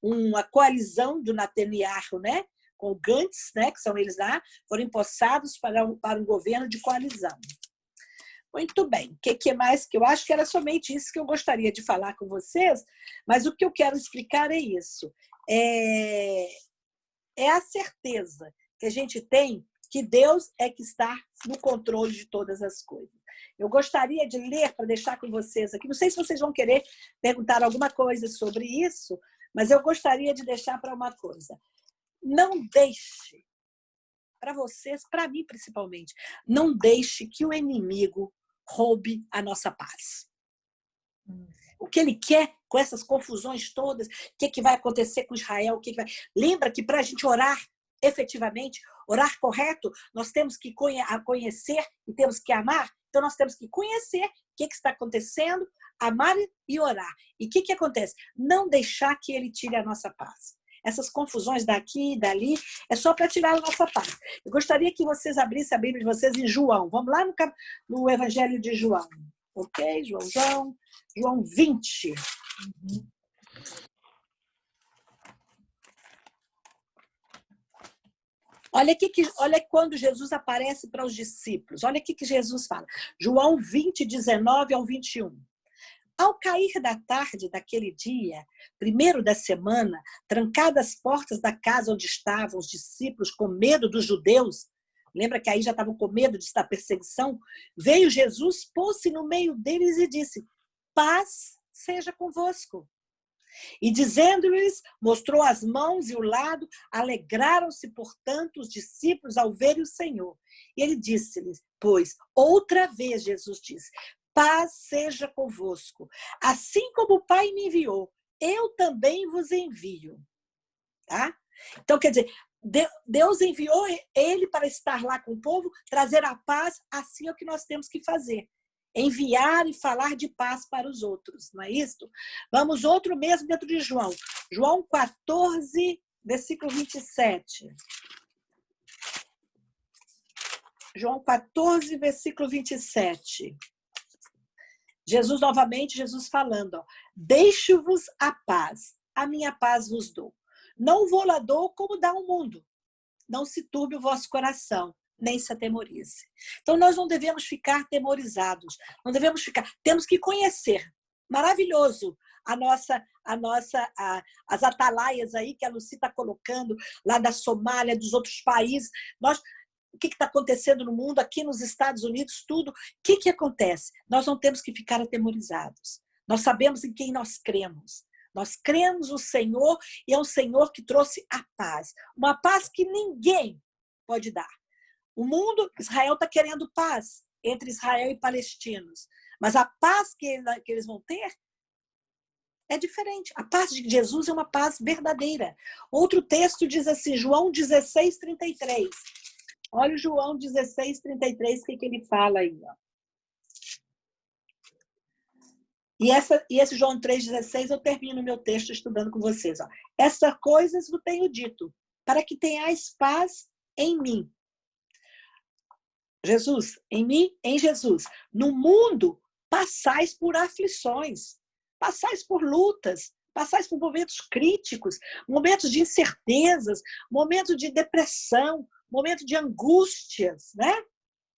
uma coalizão do Netanyahu, né? Com o Gantz, né? Que são eles lá, foram empossados para um governo de coalizão. Muito bem. O que mais? Que eu acho que era somente isso que eu gostaria de falar com vocês, mas o que eu quero explicar é isso. É a certeza que a gente tem que Deus é que está no controle de todas as coisas. Eu gostaria de ler para deixar com vocês aqui. Não sei se vocês vão querer perguntar alguma coisa sobre isso, mas eu gostaria de deixar para uma coisa. Não deixe, para vocês, para mim principalmente, não deixe que o inimigo roube a nossa paz. O que ele quer com essas confusões todas, o que vai acontecer com Israel, Lembra que para a gente orar efetivamente, orar correto, nós temos que conhecer e temos que amar. Então, nós temos que conhecer o que está acontecendo, amar e orar. E o que acontece? Não deixar que ele tire a nossa paz. Essas confusões daqui e dali é só para tirar a nossa paz. Eu gostaria que vocês abrissem a Bíblia de vocês em João. Vamos lá no Evangelho de João. Ok? João 20. Olha quando Jesus aparece para os discípulos. Olha o que Jesus fala. João 20, 19 ao 21. Ao cair da tarde daquele dia, primeiro da semana, trancadas as portas da casa onde estavam os discípulos com medo dos judeus, lembra que aí já estavam com medo de estar perseguição? Veio Jesus, pôs-se no meio deles e disse: paz seja convosco. E dizendo-lhes, mostrou as mãos e o lado, alegraram-se, portanto, os discípulos ao verem o Senhor. E ele disse-lhes, pois, outra vez Jesus disse, paz seja convosco. Assim como o Pai me enviou, eu também vos envio. Tá? Então, quer dizer, Deus enviou ele para estar lá com o povo, trazer a paz, assim é o que nós temos que fazer. Enviar e falar de paz para os outros, não é isso? Vamos outro mesmo dentro de João. João 14, versículo 27. João 14, versículo 27. Jesus, novamente, Jesus falando, deixo-vos a paz, a minha paz vos dou. Não vou lá dou como dá o mundo. Não se turbe o vosso coração, nem se atemorize. Então, nós não devemos ficar temorizados, não devemos ficar, temos que conhecer. Maravilhoso as atalaias aí que a Lucy está colocando, lá da Somália, dos outros países. O que está acontecendo no mundo, aqui nos Estados Unidos, tudo. O que acontece? Nós não temos que ficar atemorizados. Nós sabemos em quem nós cremos. Nós cremos no Senhor e é o Senhor que trouxe a paz. Uma paz que ninguém pode dar. O mundo, Israel está querendo paz entre Israel e palestinos. Mas a paz que eles vão ter é diferente. A paz de Jesus é uma paz verdadeira. Outro texto diz assim, João 16, 33. Olha o João 16, 33, o que ele fala aí. Ó. E esse João 3,16, eu termino meu texto estudando com vocês. Ó. Essas coisas eu tenho dito, para que tenhais paz em mim. Jesus, em mim, em Jesus. No mundo, passais por aflições, passais por lutas, passais por momentos críticos, momentos de incertezas, momentos de depressão, momentos de angústias, né?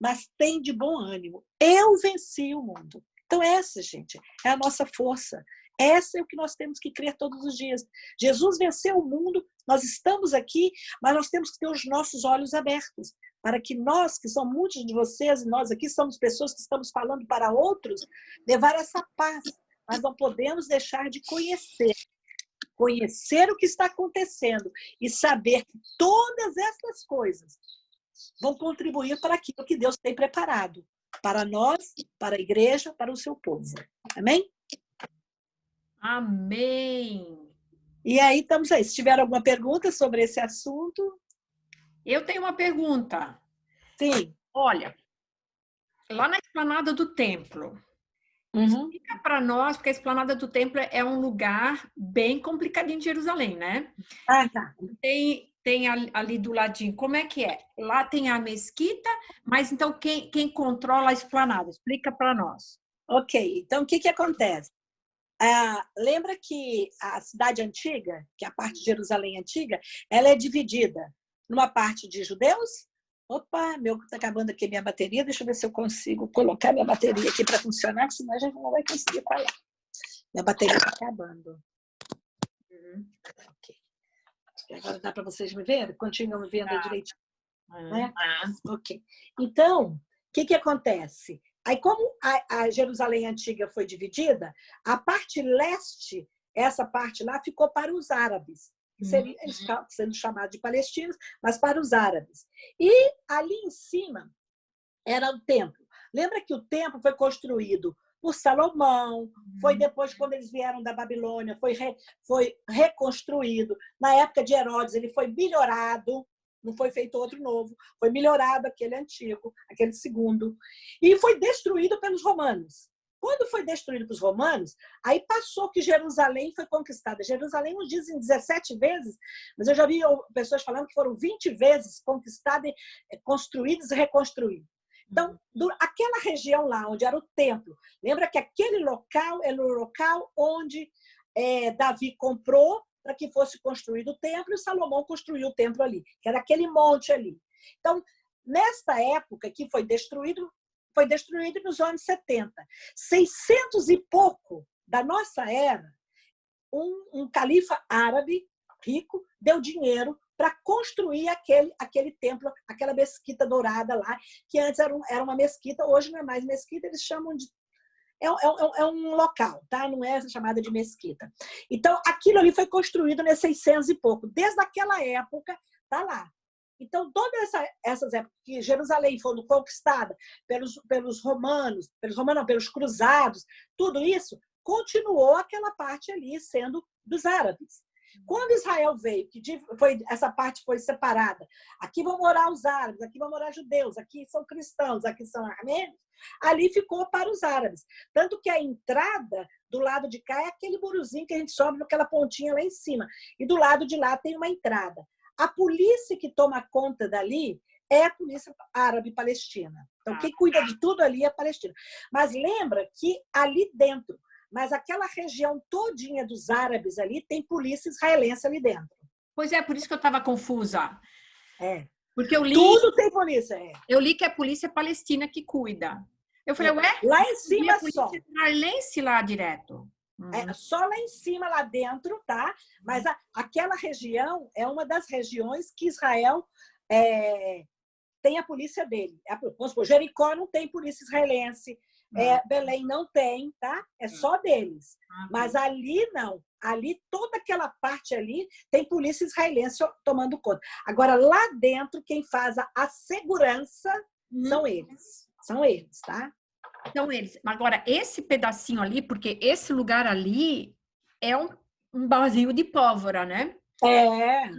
Mas tem de bom ânimo. Eu venci o mundo. Então essa, gente, é a nossa força. Essa é o que nós temos que crer todos os dias. Jesus venceu o mundo, nós estamos aqui, mas nós temos que ter os nossos olhos abertos, para que nós, que são muitos de vocês, e nós aqui somos pessoas que estamos falando para outros, levar essa paz. Nós não podemos deixar de conhecer o que está acontecendo e saber que todas essas coisas vão contribuir para aquilo que Deus tem preparado para nós, para a igreja, para o seu povo. Amém? Amém. E aí, estamos aí. Se tiver alguma pergunta sobre esse assunto... Eu tenho uma pergunta. Sim. Olha, lá na Esplanada do Templo, explica para nós, porque a Esplanada do Templo é um lugar bem complicadinho de Jerusalém, né? Ah, tá. Tem ali do ladinho, como é que é? Lá tem a mesquita, mas então quem controla a Esplanada? Explica para nós. Ok, então o que acontece? Lembra que a cidade antiga, que é a parte de Jerusalém antiga, ela é dividida numa parte de judeus. Opa, está acabando aqui minha bateria, deixa eu ver se eu consigo colocar minha bateria aqui para funcionar, senão a gente não vai conseguir falar. Minha bateria está acabando. Ok. Agora dá para vocês me verem? Continuam me vendo direitinho. Né? Ok. Então, o que acontece? Aí, como a Jerusalém antiga foi dividida, a parte leste, essa parte lá, ficou para os árabes. Seria, sendo chamados de palestinos, mas para os árabes. E ali em cima era o templo. Lembra que o templo foi construído por Salomão, foi depois, quando eles vieram da Babilônia, foi reconstruído. Na época de Herodes, ele foi melhorado, não foi feito outro novo, foi melhorado aquele antigo, aquele segundo, e foi destruído pelos romanos. Quando foi destruído pelos romanos, aí passou que Jerusalém foi conquistada. Jerusalém nos dizem 17 vezes, mas eu já vi pessoas falando que foram 20 vezes conquistadas, construídas e reconstruídas. Então, aquela região lá, onde era o templo, lembra que aquele local era o local onde Davi comprou para que fosse construído o templo, e Salomão construiu o templo ali, que era aquele monte ali. Então, nesta época que foi destruído nos anos 70. 600 e pouco da nossa era, um califa árabe rico deu dinheiro para construir aquele templo, aquela mesquita dourada lá, que antes era uma mesquita, hoje não é mais mesquita, eles chamam de... É um local, tá? Não é chamada de mesquita. Então, aquilo ali foi construído nesses 600 e pouco. Desde aquela época, tá lá. Então, todas essas épocas que Jerusalém foi conquistada pelos romanos, pelos cruzados, tudo isso, continuou aquela parte ali sendo dos árabes. Quando Israel veio, essa parte foi separada, aqui vão morar os árabes, aqui vão morar judeus, aqui são cristãos, aqui são armênios, ali ficou para os árabes. Tanto que a entrada do lado de cá é aquele murozinho que a gente sobe naquela pontinha lá em cima. E do lado de lá tem uma entrada. A polícia que toma conta dali é a polícia árabe-palestina. Então, quem cuida de tudo ali é a Palestina. Mas lembra que ali dentro, mas aquela região todinha dos árabes ali, tem polícia israelense ali dentro. Pois é, por isso que eu estava confusa. Porque eu li... Tudo tem polícia, Eu li que é a polícia palestina que cuida. Eu falei, ué? Lá em cima só. Polícia israelense lá direto. Só lá em cima, lá dentro, tá? Mas aquela região é uma das regiões que Israel tem a polícia dele. Vamos supor, Jericó não tem polícia israelense, Belém não tem, tá? É só deles. Mas ali não. Ali, toda aquela parte ali, tem polícia israelense tomando conta. Agora, lá dentro, quem faz a segurança são eles. São eles, tá? São eles. Agora, esse pedacinho ali, porque esse lugar ali é um barzinho de pólvora, né?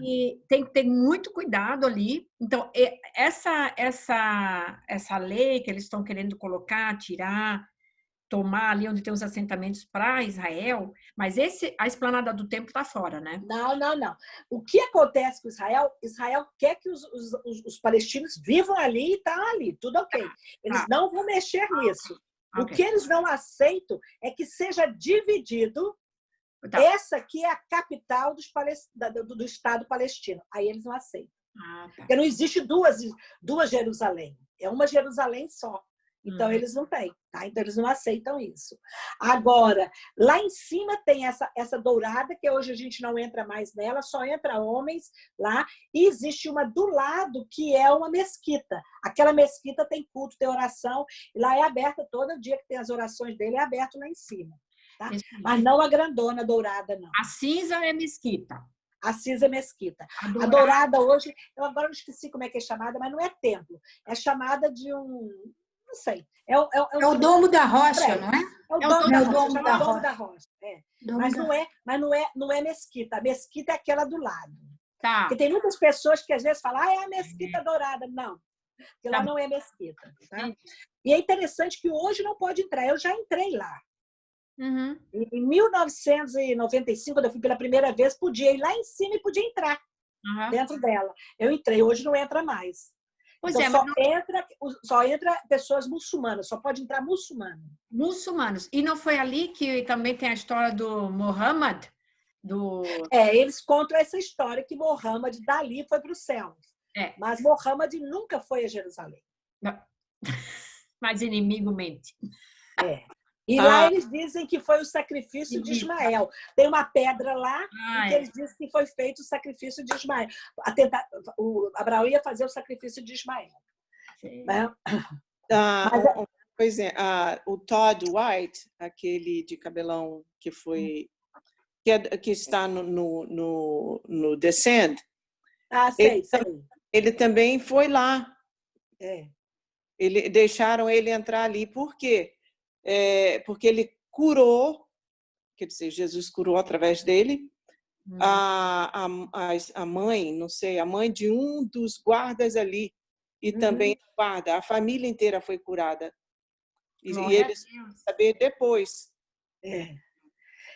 E tem que ter muito cuidado ali. Então, essa lei que eles estão querendo colocar, tirar, tomar ali onde tem os assentamentos para Israel, mas a esplanada do templo está fora, né? Não. O que acontece com Israel? Israel quer que os palestinos vivam ali e estão ali, tudo ok. Eles não vão mexer nisso. O que eles não aceitam é que seja dividido. Essa aqui é a capital do Estado palestino. Aí eles não aceitam. Porque não existe duas Jerusalém. É uma Jerusalém só. Então, eles não têm, tá? Então, eles não aceitam isso. Agora, lá em cima tem essa dourada, que hoje a gente não entra mais nela, só entra homens lá. E existe uma do lado, que é uma mesquita. Aquela mesquita tem culto, tem oração. E lá é aberta todo dia que tem as orações dele, é aberto lá em cima. Tá? Mas não a grandona dourada, não. A cinza é mesquita. Assis é mesquita. A Dourada hoje, eu agora não esqueci como é que é chamada, mas não é templo. É chamada de um... Não sei. É o Domo da Rocha, não é? É o Domo da Rocha. Mas não é mesquita. A mesquita é aquela do lado. Tá. Porque tem muitas pessoas que às vezes falam, é a mesquita dourada. Não, porque lá não é mesquita. Tá? E é interessante que hoje não pode entrar. Eu já entrei lá. Uhum. Em 1995, quando eu fui pela primeira vez, podia ir lá em cima e podia entrar dentro dela. Eu entrei, hoje não entra mais. Pois então, mas só entra pessoas muçulmanas, só pode entrar muçulmano. Muçulmanos. E não foi ali que também tem a história do Muhammad? Eles contam essa história que Muhammad dali foi para o céu. Mas Muhammad nunca foi a Jerusalém. Mas inimigo mente. E lá eles dizem que foi o sacrifício de Ismael. Tem uma pedra lá em que eles dizem que foi feito o sacrifício de Ismael. O Abraão ia fazer o sacrifício de Ismael. Né? Pois é, o Todd White, aquele de cabelão que foi que está no Descend, sei. Ele também foi lá. Deixaram ele entrar ali. Por quê? Porque ele curou, quer dizer, Jesus curou através dele, a mãe, não sei, a mãe de um dos guardas ali, e também a família inteira foi curada. E eles saber depois.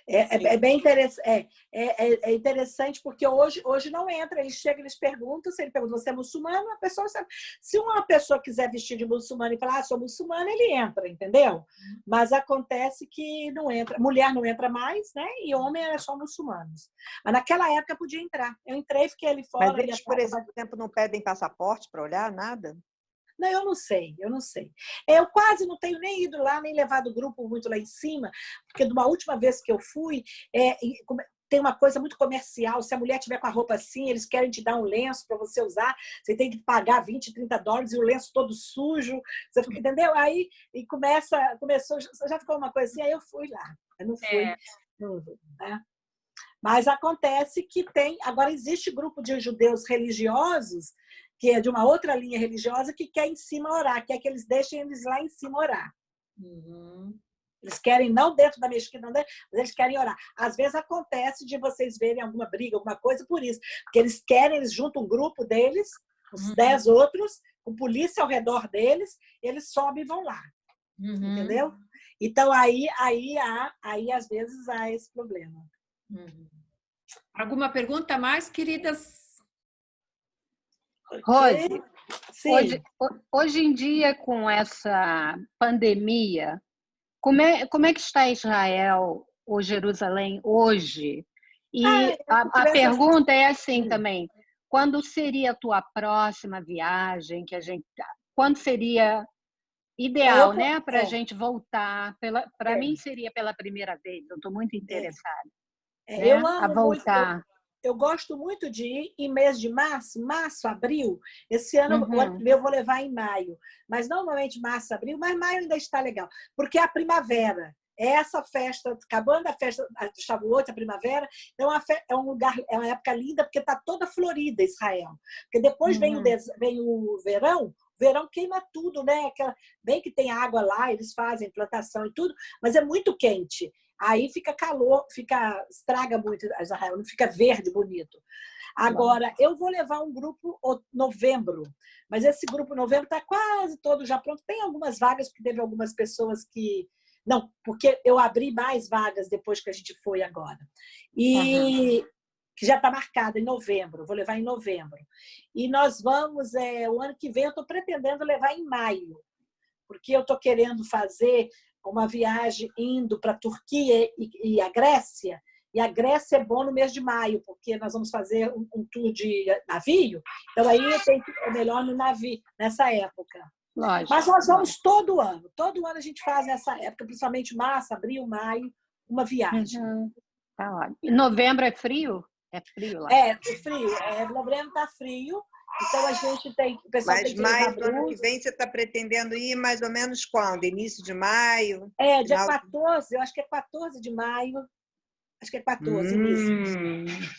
É bem interessante. É interessante porque hoje não entra. Eles chegam, eles perguntam, se ele pergunta, você é muçulmano? A pessoa sabe. Se uma pessoa quiser vestir de muçulmano e falar, sou muçulmana, ele entra, entendeu? Mas acontece que não entra. Mulher não entra mais, né? E homem era só muçulmanos. Mas naquela época podia entrar. Eu entrei, fiquei ali fora. Mas eles, por exemplo, não pedem passaporte para olhar, nada? Não, eu não sei. Eu quase não tenho nem ido lá, nem levado o grupo muito lá em cima, porque de uma última vez que eu fui, tem uma coisa muito comercial. Se a mulher tiver com a roupa assim, eles querem te dar um lenço para você usar, você tem que pagar $20, $30 e o lenço todo sujo. Você fica, entendeu? Aí começou, já ficou uma coisa assim, aí eu fui lá. Eu não fui. Né? Mas acontece que agora existe grupo de judeus religiosos que é de uma outra linha religiosa, que quer em cima orar, quer que eles deixem eles lá em cima orar. Eles querem, não dentro da mesquita, mas eles querem orar. Às vezes acontece de vocês verem alguma briga, alguma coisa por isso, porque eles juntam um grupo deles, uns 10 outros, com polícia ao redor deles, eles sobem e vão lá. Entendeu? Então, aí às vezes há esse problema. Alguma pergunta mais, queridas? Rose, hoje em dia, com essa pandemia, como é que está Israel ou Jerusalém hoje? E a pergunta é assim também, quando seria a tua próxima viagem? Quando seria ideal, né, para a gente voltar? Para mim seria pela primeira vez, eu estou muito interessada. Eu amo a voltar. Muito. Eu gosto muito de ir em mês de março, abril. Esse ano eu vou levar em maio. Mas normalmente março, abril, mas maio ainda está legal. Porque é a primavera. É essa festa, acabando a festa de Shavuot, a primavera, é um lugar, é uma época linda, porque está toda florida Israel. Porque depois vem o verão queima tudo, né? Bem que tem água lá, eles fazem plantação e tudo, mas é muito quente. Aí fica calor, estraga muito Israel, não fica verde, bonito. Agora, eu vou levar um grupo novembro, mas esse grupo novembro está quase todo já pronto. Tem algumas vagas, porque teve algumas pessoas que... Não, porque eu abri mais vagas depois que a gente foi agora. E que já está marcada em novembro, vou levar em novembro. E nós vamos, o ano que vem eu estou pretendendo levar em maio, porque eu estou querendo fazer uma viagem indo para a Turquia e a Grécia. E a Grécia é bom no mês de maio, porque nós vamos fazer um tour de navio. Então, aí é melhor no navio, nessa época. Lógico, mas nós vamos todo ano. Todo ano a gente faz nessa época, principalmente março, abril, maio, uma viagem. Tá ótimo. E novembro é frio? É frio lá? É frio. Novembro está frio. Então, a gente tem... O pessoal mas tem que maio do ano que vem, você está pretendendo ir mais ou menos quando? Início de maio? Dia 14, eu acho que é 14 de maio. Acho que é 14, início.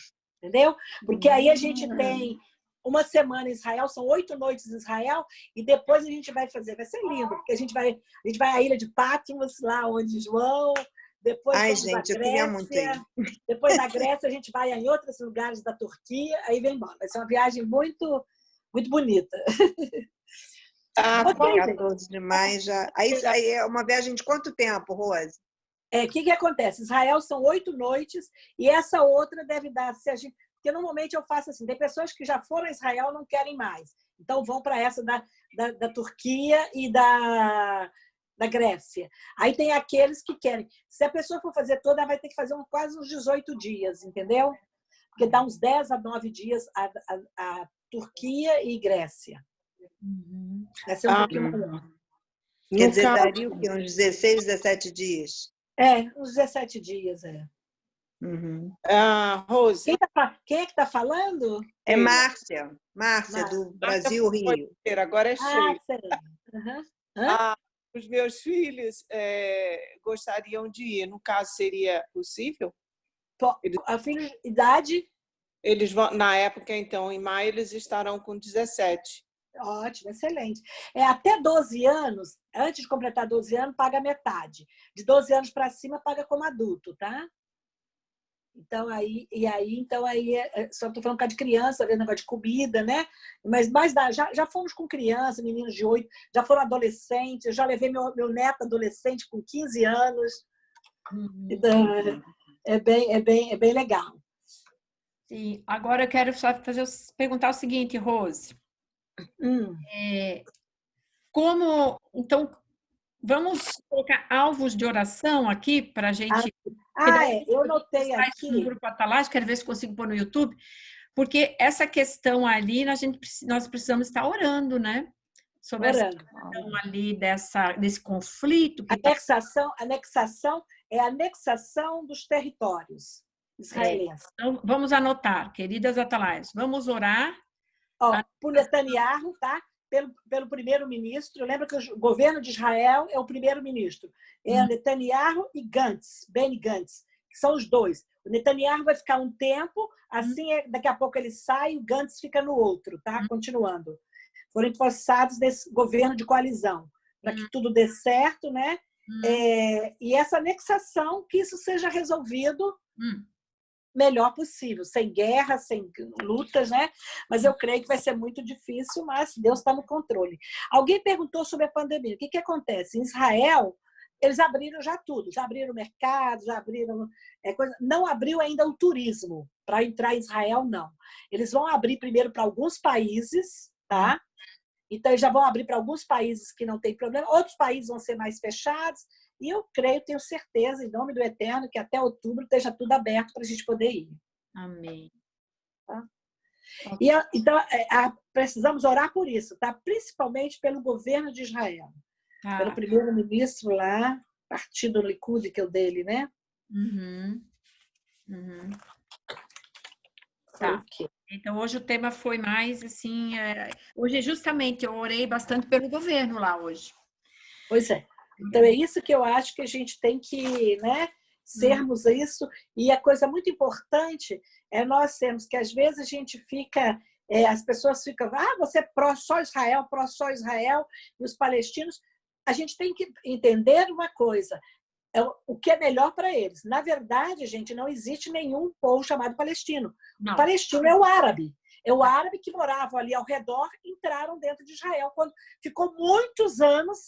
entendeu? Porque aí a gente tem uma semana em Israel, são 8 noites em Israel, e depois a gente vai fazer, vai ser lindo, porque a gente vai à ilha de Patmos, lá onde João, depois Ai, vamos gente, à eu queria muito ir. Grécia, depois da Grécia a gente vai em outros lugares da Turquia, aí vem embora. Vai ser uma viagem muito, muito bonita. Ah, Ok, 14 de maio já. Aí é uma viagem de quanto tempo, Rose? O que acontece? Israel são 8 noites e essa outra deve dar, se a gente, porque normalmente eu faço assim, tem pessoas que já foram a Israel e não querem mais, então vão para essa da Turquia e da Grécia. Aí tem aqueles que querem. Se a pessoa for fazer toda, ela vai ter que fazer quase uns 18 dias, entendeu? Porque dá uns 10 a 9 dias a Turquia e Grécia. Vai ser um pouquinho maior. Quer dizer, daria o quê? Uns 16, 17 dias? Uns 17 dias, Rose. Quem é que está falando? É Márcia. Márcia, do Brasil, Rio. Agora é cheio. Sei. Os meus filhos gostariam de ir. No caso, seria possível? A filha de idade? Eles vão, na época, então, em maio, eles estarão com 17. Ótimo, excelente. Até 12 anos, antes de completar 12 anos, paga metade. De 12 anos para cima, paga como adulto, tá? Então, só estou falando de criança, negócio de comida, né? Mas já fomos com criança, meninos de 8, já foram adolescentes, eu já levei meu neto adolescente com 15 anos. Então, é bem legal. Sim. Agora eu quero só perguntar o seguinte, Rose. Então, vamos colocar alvos de oração aqui para a gente... Eu notei aqui. No grupo Atalaya, quero ver se consigo pôr no YouTube, porque essa questão ali, nós precisamos estar orando, né? Sobre essa questão ali desse conflito. Anexação é a anexação dos territórios israelenses. Então, vamos anotar, queridas Atalaias, vamos orar. Por Netanyahu, tá? Pelo primeiro-ministro. Lembra que o governo de Israel é o primeiro-ministro. É Netanyahu e Benny Gantz, que são os dois. O Netanyahu vai ficar um tempo, assim, daqui a pouco ele sai e o Gantz fica no outro, tá? Continuando. Foram empossados nesse governo de coalizão, para que tudo dê certo, né? E essa anexação, que isso seja resolvido melhor possível, sem guerra, sem lutas, né? Mas eu creio que vai ser muito difícil, mas Deus está no controle. Alguém perguntou sobre a pandemia. O que acontece? Em Israel, eles abriram já tudo, já abriram o mercado, já abriram coisa. Não abriu ainda o turismo para entrar em Israel, não. Eles vão abrir primeiro para alguns países, tá? Então, eles já vão abrir para alguns países que não tem problema, outros países vão ser mais fechados. E eu creio, tenho certeza, em nome do Eterno, que até outubro esteja tudo aberto para a gente poder ir. Amém. Tá? Então, precisamos orar por isso, tá? Principalmente pelo governo de Israel. Pelo primeiro-ministro lá, partido Likud, que é o dele, né? Tá. Então, hoje o tema foi mais, assim... Hoje, justamente, eu orei bastante pelo governo lá hoje. Pois é. Então, é isso que eu acho que a gente tem que, né, sermos isso. E a coisa muito importante é nós sermos, que às vezes a gente fica, as pessoas ficam, você é pró-só Israel, e os palestinos. A gente tem que entender uma coisa, o que é melhor para eles. Na verdade, gente, não existe nenhum povo chamado palestino. Não. O palestino é o árabe. É o árabe que morava ali ao redor, entraram dentro de Israel, quando ficou muitos anos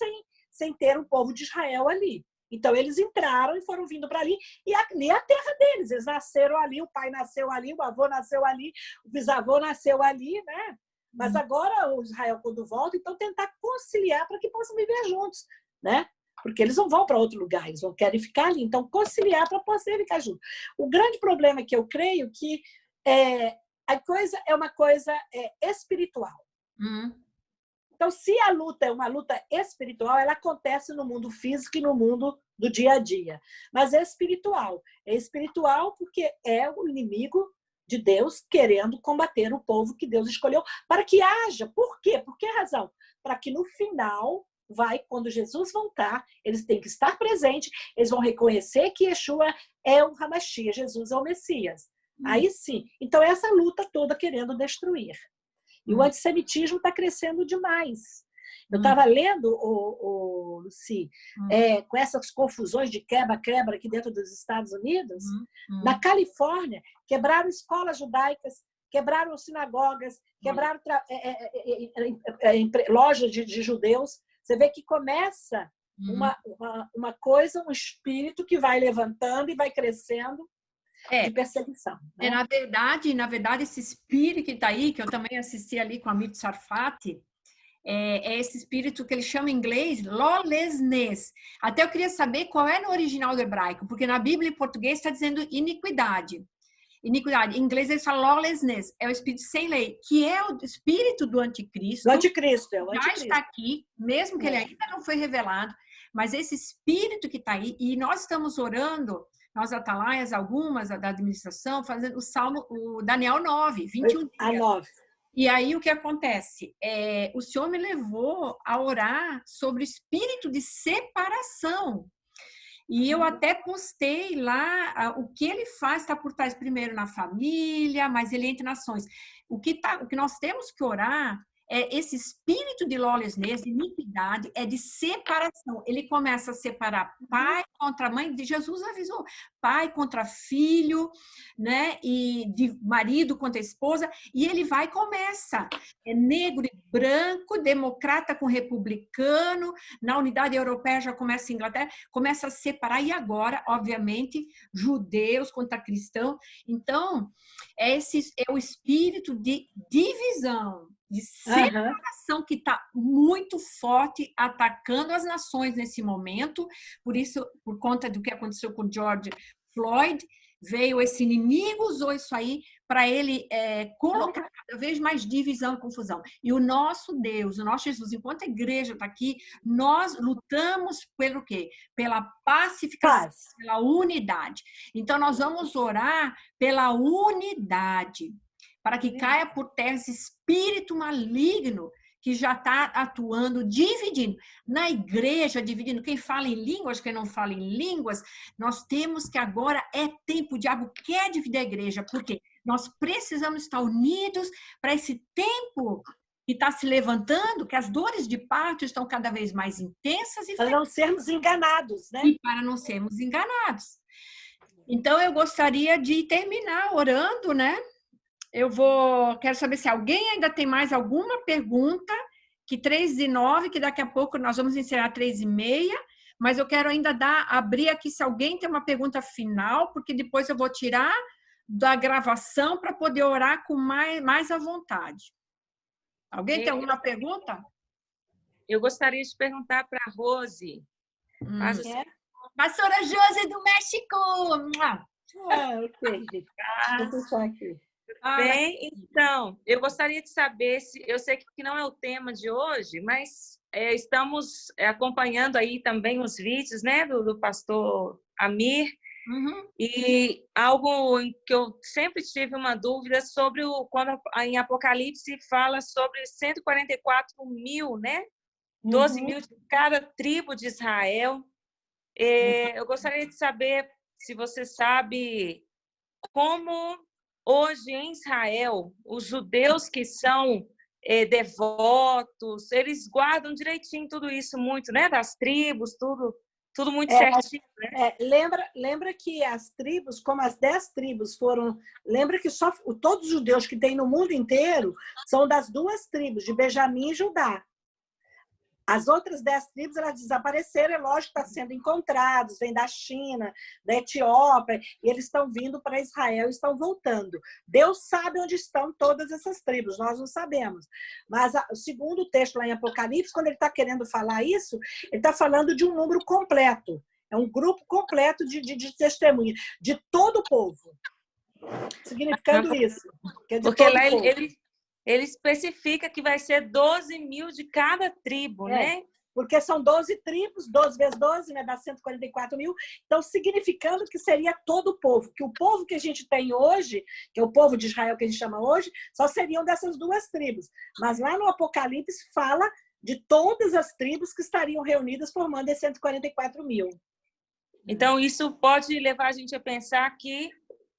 sem ter um povo de Israel ali. Então, eles entraram e foram vindo para ali, e ali é a terra deles. Eles nasceram ali, o pai nasceu ali, o avô nasceu ali, o bisavô nasceu ali, né? Mas agora o Israel, quando volta, então tentar conciliar para que possam viver juntos, né? Porque eles não vão para outro lugar, eles não querem ficar ali. Então, conciliar para poder ficar juntos. O grande problema é que eu creio que a coisa é uma coisa espiritual. Então, se a luta é uma luta espiritual, ela acontece no mundo físico e no mundo do dia a dia. Mas é espiritual. É espiritual porque é o inimigo de Deus querendo combater o povo que Deus escolheu para que haja. Por quê? Por que razão? Para que no final, quando Jesus voltar, eles têm que estar presentes, eles vão reconhecer que Yeshua é o Hamashiach, Jesus é o Messias. Aí sim. Então, essa luta toda querendo destruir. E o antissemitismo está crescendo demais. Eu estava lendo, Luci, com essas confusões de quebra-quebra aqui dentro dos Estados Unidos, na Califórnia, quebraram escolas judaicas, quebraram sinagogas, quebraram lojas de judeus. Você vê que começa uma coisa, um espírito que vai levantando e vai crescendo de perseguição. Né? Na verdade, esse espírito que está aí, que eu também assisti ali com a Amit Sarfati, é esse espírito que ele chama em inglês lawlessness. Até eu queria saber qual é no original do hebraico, porque na Bíblia em português está dizendo iniquidade. Iniquidade. Em inglês ele fala lawlessness, é o espírito sem lei, que é o espírito do anticristo. Do anticristo, é o anticristo. Já está aqui, mesmo que ele ainda não foi revelado, mas esse espírito que está aí, e nós estamos orando, nós atalaias, algumas da administração, fazendo o Salmo, o Daniel 9, 21 dias. A 9. E aí o que acontece? O Senhor me levou a orar sobre o espírito de separação. E eu até postei lá o que ele faz, está por trás primeiro na família, mas ele entra em nações. O que nós temos que orar é esse espírito de lawlessness, de iniquidade, é de separação. Ele começa a separar pai contra mãe, Jesus avisou, pai contra filho, né? E de marido contra esposa, e ele vai e começa. É negro e branco, democrata com republicano, na unidade europeia já começa a Inglaterra, começa a separar, e agora, obviamente, judeus contra cristãos. Então, é o espírito de divisão, de separação que está muito forte, atacando as nações nesse momento. Por isso, por conta do que aconteceu com George Floyd, veio esse inimigo, usou isso aí para ele colocar cada vez mais divisão e confusão. E o nosso Deus, o nosso Jesus, enquanto a igreja está aqui, nós lutamos pelo quê? Pela pacificação, pela unidade. Então, nós vamos orar pela unidade, para que caia por terra esse espírito maligno que já está atuando, dividindo. Na igreja, dividindo quem fala em línguas, quem não fala em línguas. Nós temos que agora tempo, o diabo quer dividir a igreja, porque nós precisamos estar unidos para esse tempo que está se levantando, que as dores de parto estão cada vez mais intensas. Para não sermos enganados, né? E para não sermos enganados. Então, eu gostaria de terminar orando, né? Quero saber se alguém ainda tem mais alguma pergunta, que 3:09, que daqui a pouco nós vamos encerrar 3:30, mas eu quero ainda abrir aqui se alguém tem uma pergunta final, porque depois eu vou tirar da gravação para poder orar com mais à vontade. Alguém tem alguma pergunta? Eu gostaria de perguntar para a Rose. Pastora Josi do México! Ok. Vou deixar aqui. Bem, então, eu gostaria de saber eu sei que não é o tema de hoje, mas estamos acompanhando aí também os vídeos, né, do pastor Amir, e algo que eu sempre tive uma dúvida sobre quando em Apocalipse fala sobre 144 mil, né, 12 mil de cada tribo de Israel. Eu gostaria de saber se você sabe como hoje em Israel, os judeus que são devotos, eles guardam direitinho tudo isso muito, né? Das tribos, tudo muito certinho, né? Lembra que as tribos, como as 10 tribos foram... Lembra que todos os judeus que tem no mundo inteiro são das 2 tribos, de Benjamim e Judá. As outras 10 tribos, elas desapareceram, é lógico que estão sendo encontrados, vêm da China, da Etiópia, e eles estão vindo para Israel e estão voltando. Deus sabe onde estão todas essas tribos, nós não sabemos. Mas, segundo o texto lá em Apocalipse, quando ele está querendo falar isso, ele está falando de um número completo. É um grupo completo de testemunhas, de todo o povo. Significando isso. Porque lá ele especifica que vai ser 12 mil de cada tribo, né? Porque são 12 tribos, 12 vezes 12, né? Dá 144 mil. Então, significando que seria todo o povo. Que o povo que a gente tem hoje, que é o povo de Israel que a gente chama hoje, só seriam dessas 2 tribos. Mas lá no Apocalipse fala de todas as tribos que estariam reunidas formando esses 144 mil. Então, isso pode levar a gente a pensar que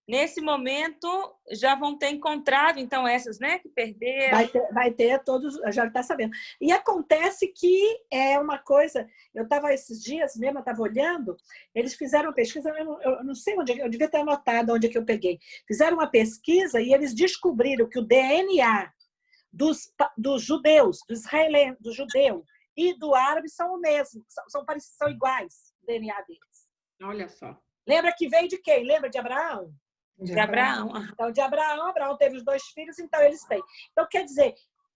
nesse momento, já vão ter encontrado, então, essas, né, que perderam. Vai ter todos, já está sabendo. E acontece que é uma coisa, eu estava esses dias mesmo, eu estava olhando, eles fizeram uma pesquisa, eu não sei onde, eu devia ter anotado onde é que eu peguei. Fizeram uma pesquisa e eles descobriram que o DNA dos judeus, do israelense, do judeu e do árabe são o mesmo, são iguais, o DNA deles. Olha só. Lembra que veio de quem? Lembra de Abraão? De Abraão. Então, de Abraão teve os 2 filhos, então eles têm. Então, quer dizer,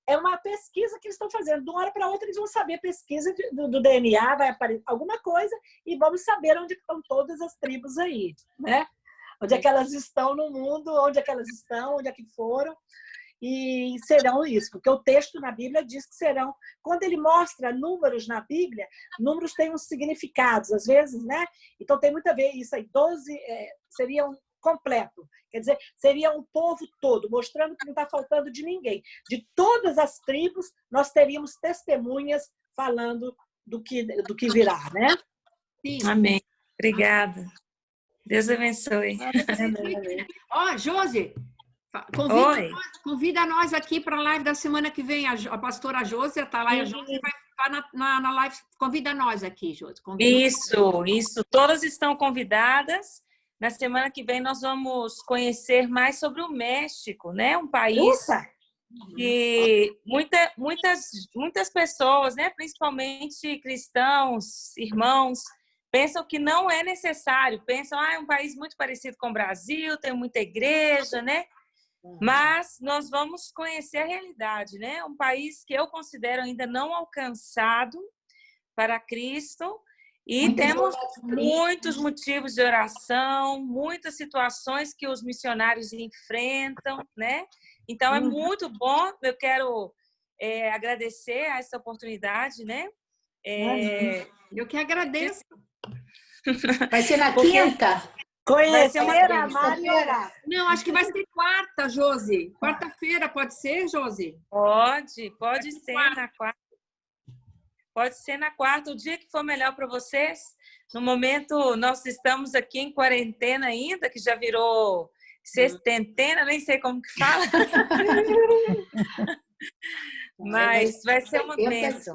é uma pesquisa que eles estão fazendo. De uma hora para outra, eles vão saber a pesquisa do DNA, vai aparecer alguma coisa, e vamos saber onde estão todas as tribos aí, né? Onde é que elas estão no mundo, onde é que elas estão, onde é que foram, e serão isso. Porque o texto na Bíblia diz que serão... Quando ele mostra números na Bíblia, números têm uns significados, às vezes, né? Então, tem muito a ver isso aí. 12 seria um completo. Quer dizer, seria um povo todo, mostrando que não está faltando de ninguém. De todas as tribos, nós teríamos testemunhas falando do que virá, né? Sim. Amém. Obrigada. Deus abençoe. Ó, Josi, convida nós aqui para a live da semana que vem. A pastora Josi está lá, e a Josi vai estar na live. Convida nós aqui, Josi. Isso. Todas estão convidadas. Na semana que vem nós vamos conhecer mais sobre o México, né? Um país que muitas pessoas, né? Principalmente cristãos, irmãos, pensam que não é necessário. Pensam, é um país muito parecido com o Brasil, tem muita igreja, né? Mas nós vamos conhecer a realidade, né? Um país que eu considero ainda não alcançado para Cristo. E temos muitos motivos de oração, muitas situações que os missionários enfrentam, né? Então, é muito bom. Eu quero agradecer a essa oportunidade, né? Eu que agradeço. Vai ser na quinta? Conhecer, amar e orar. Não, acho que vai ser quarta, Josi. Quarta-feira, pode ser, Josi? Pode ser na quarta. Pode ser na quarta, o dia que for melhor para vocês. No momento, nós estamos aqui em quarentena ainda, que já virou sextentena, nem sei como que fala. Mas vai ser uma bênção,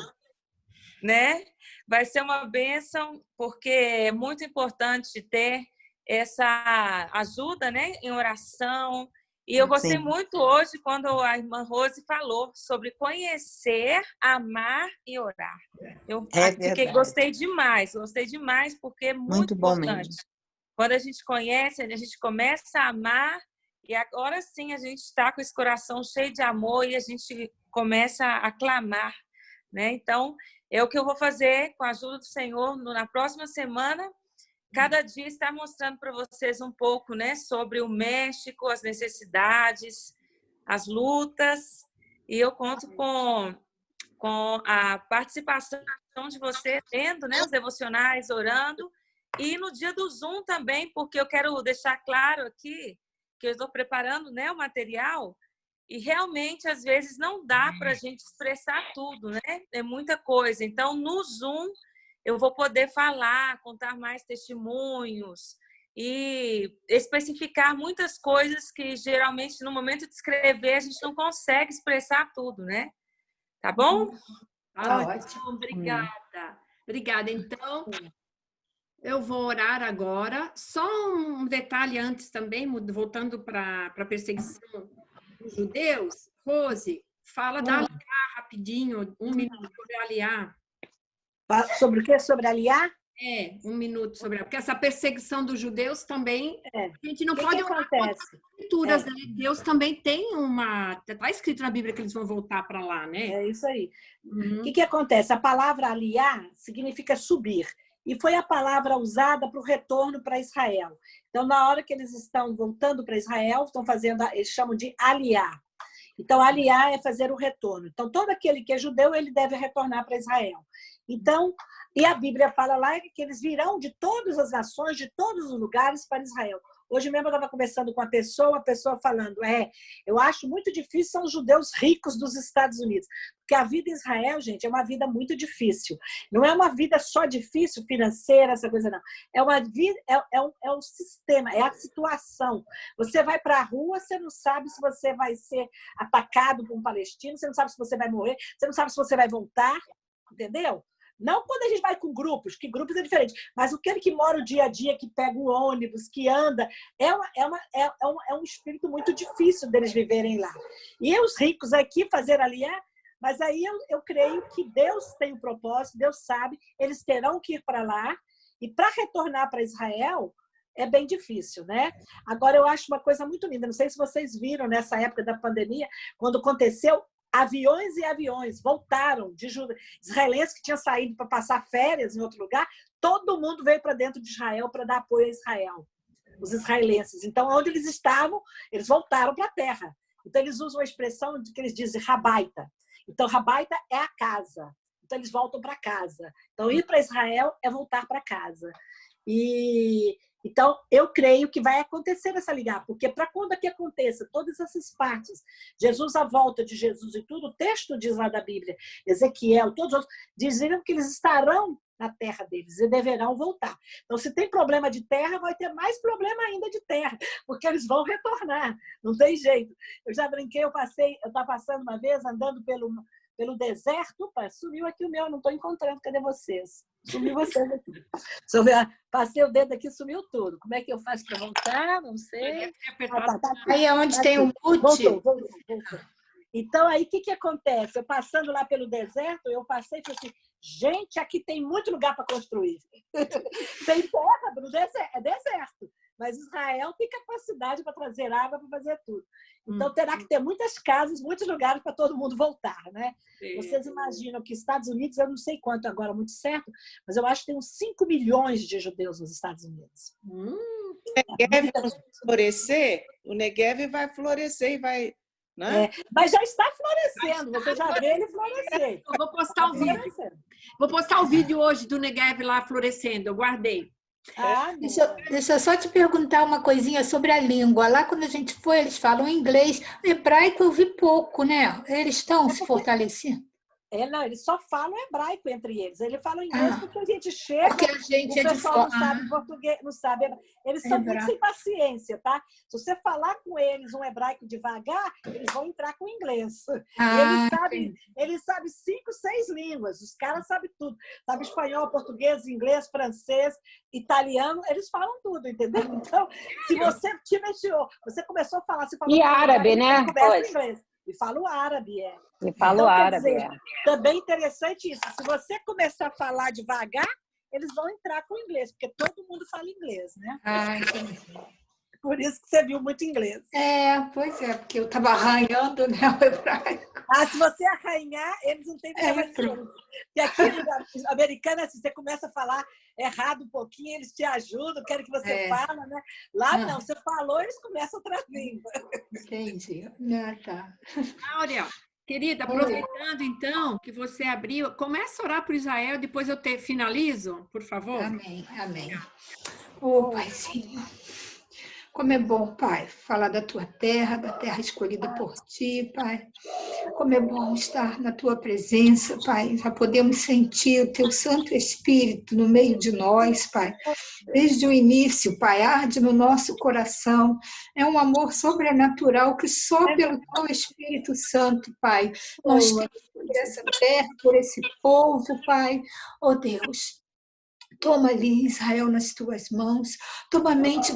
né? Vai ser uma bênção, porque é muito importante ter essa ajuda, né, em oração. E eu gostei muito hoje quando a irmã Rose falou sobre conhecer, amar e orar. Eu gostei demais porque é muito importante. Mesmo. Quando a gente conhece, a gente começa a amar e agora sim a gente está com esse coração cheio de amor e a gente começa a clamar, né? Então, é o que eu vou fazer com a ajuda do Senhor na próxima semana. Cada dia está mostrando para vocês um pouco, né, sobre o México, as necessidades, as lutas. E eu conto com a participação de vocês, vendo, né, os devocionais, orando. E no dia do Zoom também, porque eu quero deixar claro aqui que eu estou preparando, né, o material. E realmente, às vezes, não dá para a gente expressar tudo, né? É muita coisa. Então, no Zoom, eu vou poder falar, contar mais testemunhos e especificar muitas coisas que, geralmente, no momento de escrever, a gente não consegue expressar tudo, né? Tá bom? Ótimo, obrigada. Obrigada. Então, eu vou orar agora. Só um detalhe antes também, voltando para a perseguição dos judeus. Rose, fala da Aliá rapidinho, 1 minuto sobre a Aliá. Sobre o quê? Sobre aliar? 1 minuto sobre porque essa perseguição dos judeus também a gente não pode acontece. As escrituras, né? Deus também tem está escrito na Bíblia que eles vão voltar para lá, né? É isso aí. O que acontece? A palavra aliar significa subir e foi a palavra usada para o retorno para Israel. Então, na hora que eles estão voltando para Israel, estão fazendo, eles chamam de aliar. Então, aliar é fazer o retorno. Então, todo aquele que é judeu, ele deve retornar para Israel. Então, e a Bíblia fala lá que eles virão de todas as nações, de todos os lugares para Israel. Hoje mesmo eu estava conversando com a pessoa falando, eu acho muito difícil são os judeus ricos dos Estados Unidos, porque a vida em Israel, gente, é uma vida muito difícil. Não é uma vida só difícil, financeira, essa coisa não. É uma vida, é um sistema, é a situação. Você vai para a rua, você não sabe se você vai ser atacado por um palestino, você não sabe se você vai morrer, você não sabe se você vai voltar, entendeu? Não quando a gente vai com grupos, que grupos é diferente, mas aquele que mora o dia a dia, que pega o ônibus, que anda, é um espírito muito difícil deles viverem lá. E os ricos aqui fazer ali, mas aí eu creio que Deus tem um propósito, Deus sabe, eles terão que ir para lá, e para retornar para Israel é bem difícil, né? Agora, eu acho uma coisa muito linda, não sei se vocês viram nessa época da pandemia, quando aconteceu, aviões e aviões voltaram de israelenses que tinham saído para passar férias em outro lugar, todo mundo veio para dentro de Israel para dar apoio a Israel, os israelenses. Então, onde eles estavam, eles voltaram para a terra. Então, eles usam a expressão que eles dizem rabaita. Então, rabaita é a casa. Então, eles voltam para casa. Então, ir para Israel é voltar para casa. Então, eu creio que vai acontecer essa ligação, porque para quando aqui aconteça todas essas partes, Jesus, a volta de Jesus e tudo, o texto diz lá da Bíblia, Ezequiel, todos os outros, diziam que eles estarão na terra deles e deverão voltar. Então, se tem problema de terra, vai ter mais problema ainda de terra, porque eles vão retornar, não tem jeito. Eu já brinquei, eu estava passando uma vez, andando pelo deserto, opa, sumiu aqui o meu, não estou encontrando, cadê vocês? Sumiu vocês aqui. Se eu ver, passei o dedo aqui, sumiu tudo. Como é que eu faço para voltar? Não sei. Aí é onde tem o mute. Voltou. Então, aí, o que acontece? Eu passando lá pelo deserto, eu passei e falei assim, gente, aqui tem muito lugar para construir. Tem terra, é deserto. Mas Israel tem capacidade para trazer água, para fazer tudo. Então, terá que ter muitas casas, muitos lugares para todo mundo voltar, né? Sim. Vocês imaginam que Estados Unidos, eu não sei quanto agora, muito certo, mas eu acho que tem uns 5 milhões de judeus nos Estados Unidos. O Negev vai florescer, o Negev vai florescer e vai... Né? Mas já está florescendo, você já vê ele florescer. Eu vou postar o vídeo. Vou postar o vídeo hoje do Negev lá florescendo, eu guardei. Deixa eu só te perguntar uma coisinha sobre a língua. Lá, quando a gente foi, eles falam inglês. O hebraico eu vi pouco, né? Eles estão se fortalecendo. Não, eles só falam hebraico entre eles. Eles falam inglês porque a gente chega, porque a gente o pessoal não sabe português, não sabe. Eles são muito sem paciência, tá? Se você falar com eles um hebraico devagar, eles vão entrar com inglês. Eles sabem 5, 6 línguas. Os caras sabem tudo. Sabem espanhol, português, inglês, francês, italiano. Eles falam tudo, entendeu? Então, se você você começou a falar... Você falou e árabe, né? Inglês. E falo árabe, E falo árabe, Também interessante isso. Se você começar a falar devagar, eles vão entrar com o inglês, porque todo mundo fala inglês, né? Entendi. Por isso que você viu muito inglês. Pois é, porque eu estava arranhando, né, o hebraico. Se você arranhar, eles não têm problema nenhum. Porque aqui no americano, assim, você começa a falar errado um pouquinho, eles te ajudam, querem que você fale, né? Lá não, você falou, eles começam outra língua. Entendi. Tá. Áurea, querida, aproveitando então que você abriu, começa a orar por Israel, depois eu finalizo, por favor. Amém. Paizinho. Como é bom, Pai, falar da Tua terra, da terra escolhida por Ti, Pai. Como é bom estar na Tua presença, Pai. Já podemos sentir o Teu Santo Espírito no meio de nós, Pai. Desde o início, Pai, arde no nosso coração. É um amor sobrenatural que só pelo Teu Espírito Santo, Pai, nós temos por essa terra, por esse povo, Pai. Oh, Deus, toma ali Israel nas Tuas mãos. Toma a mente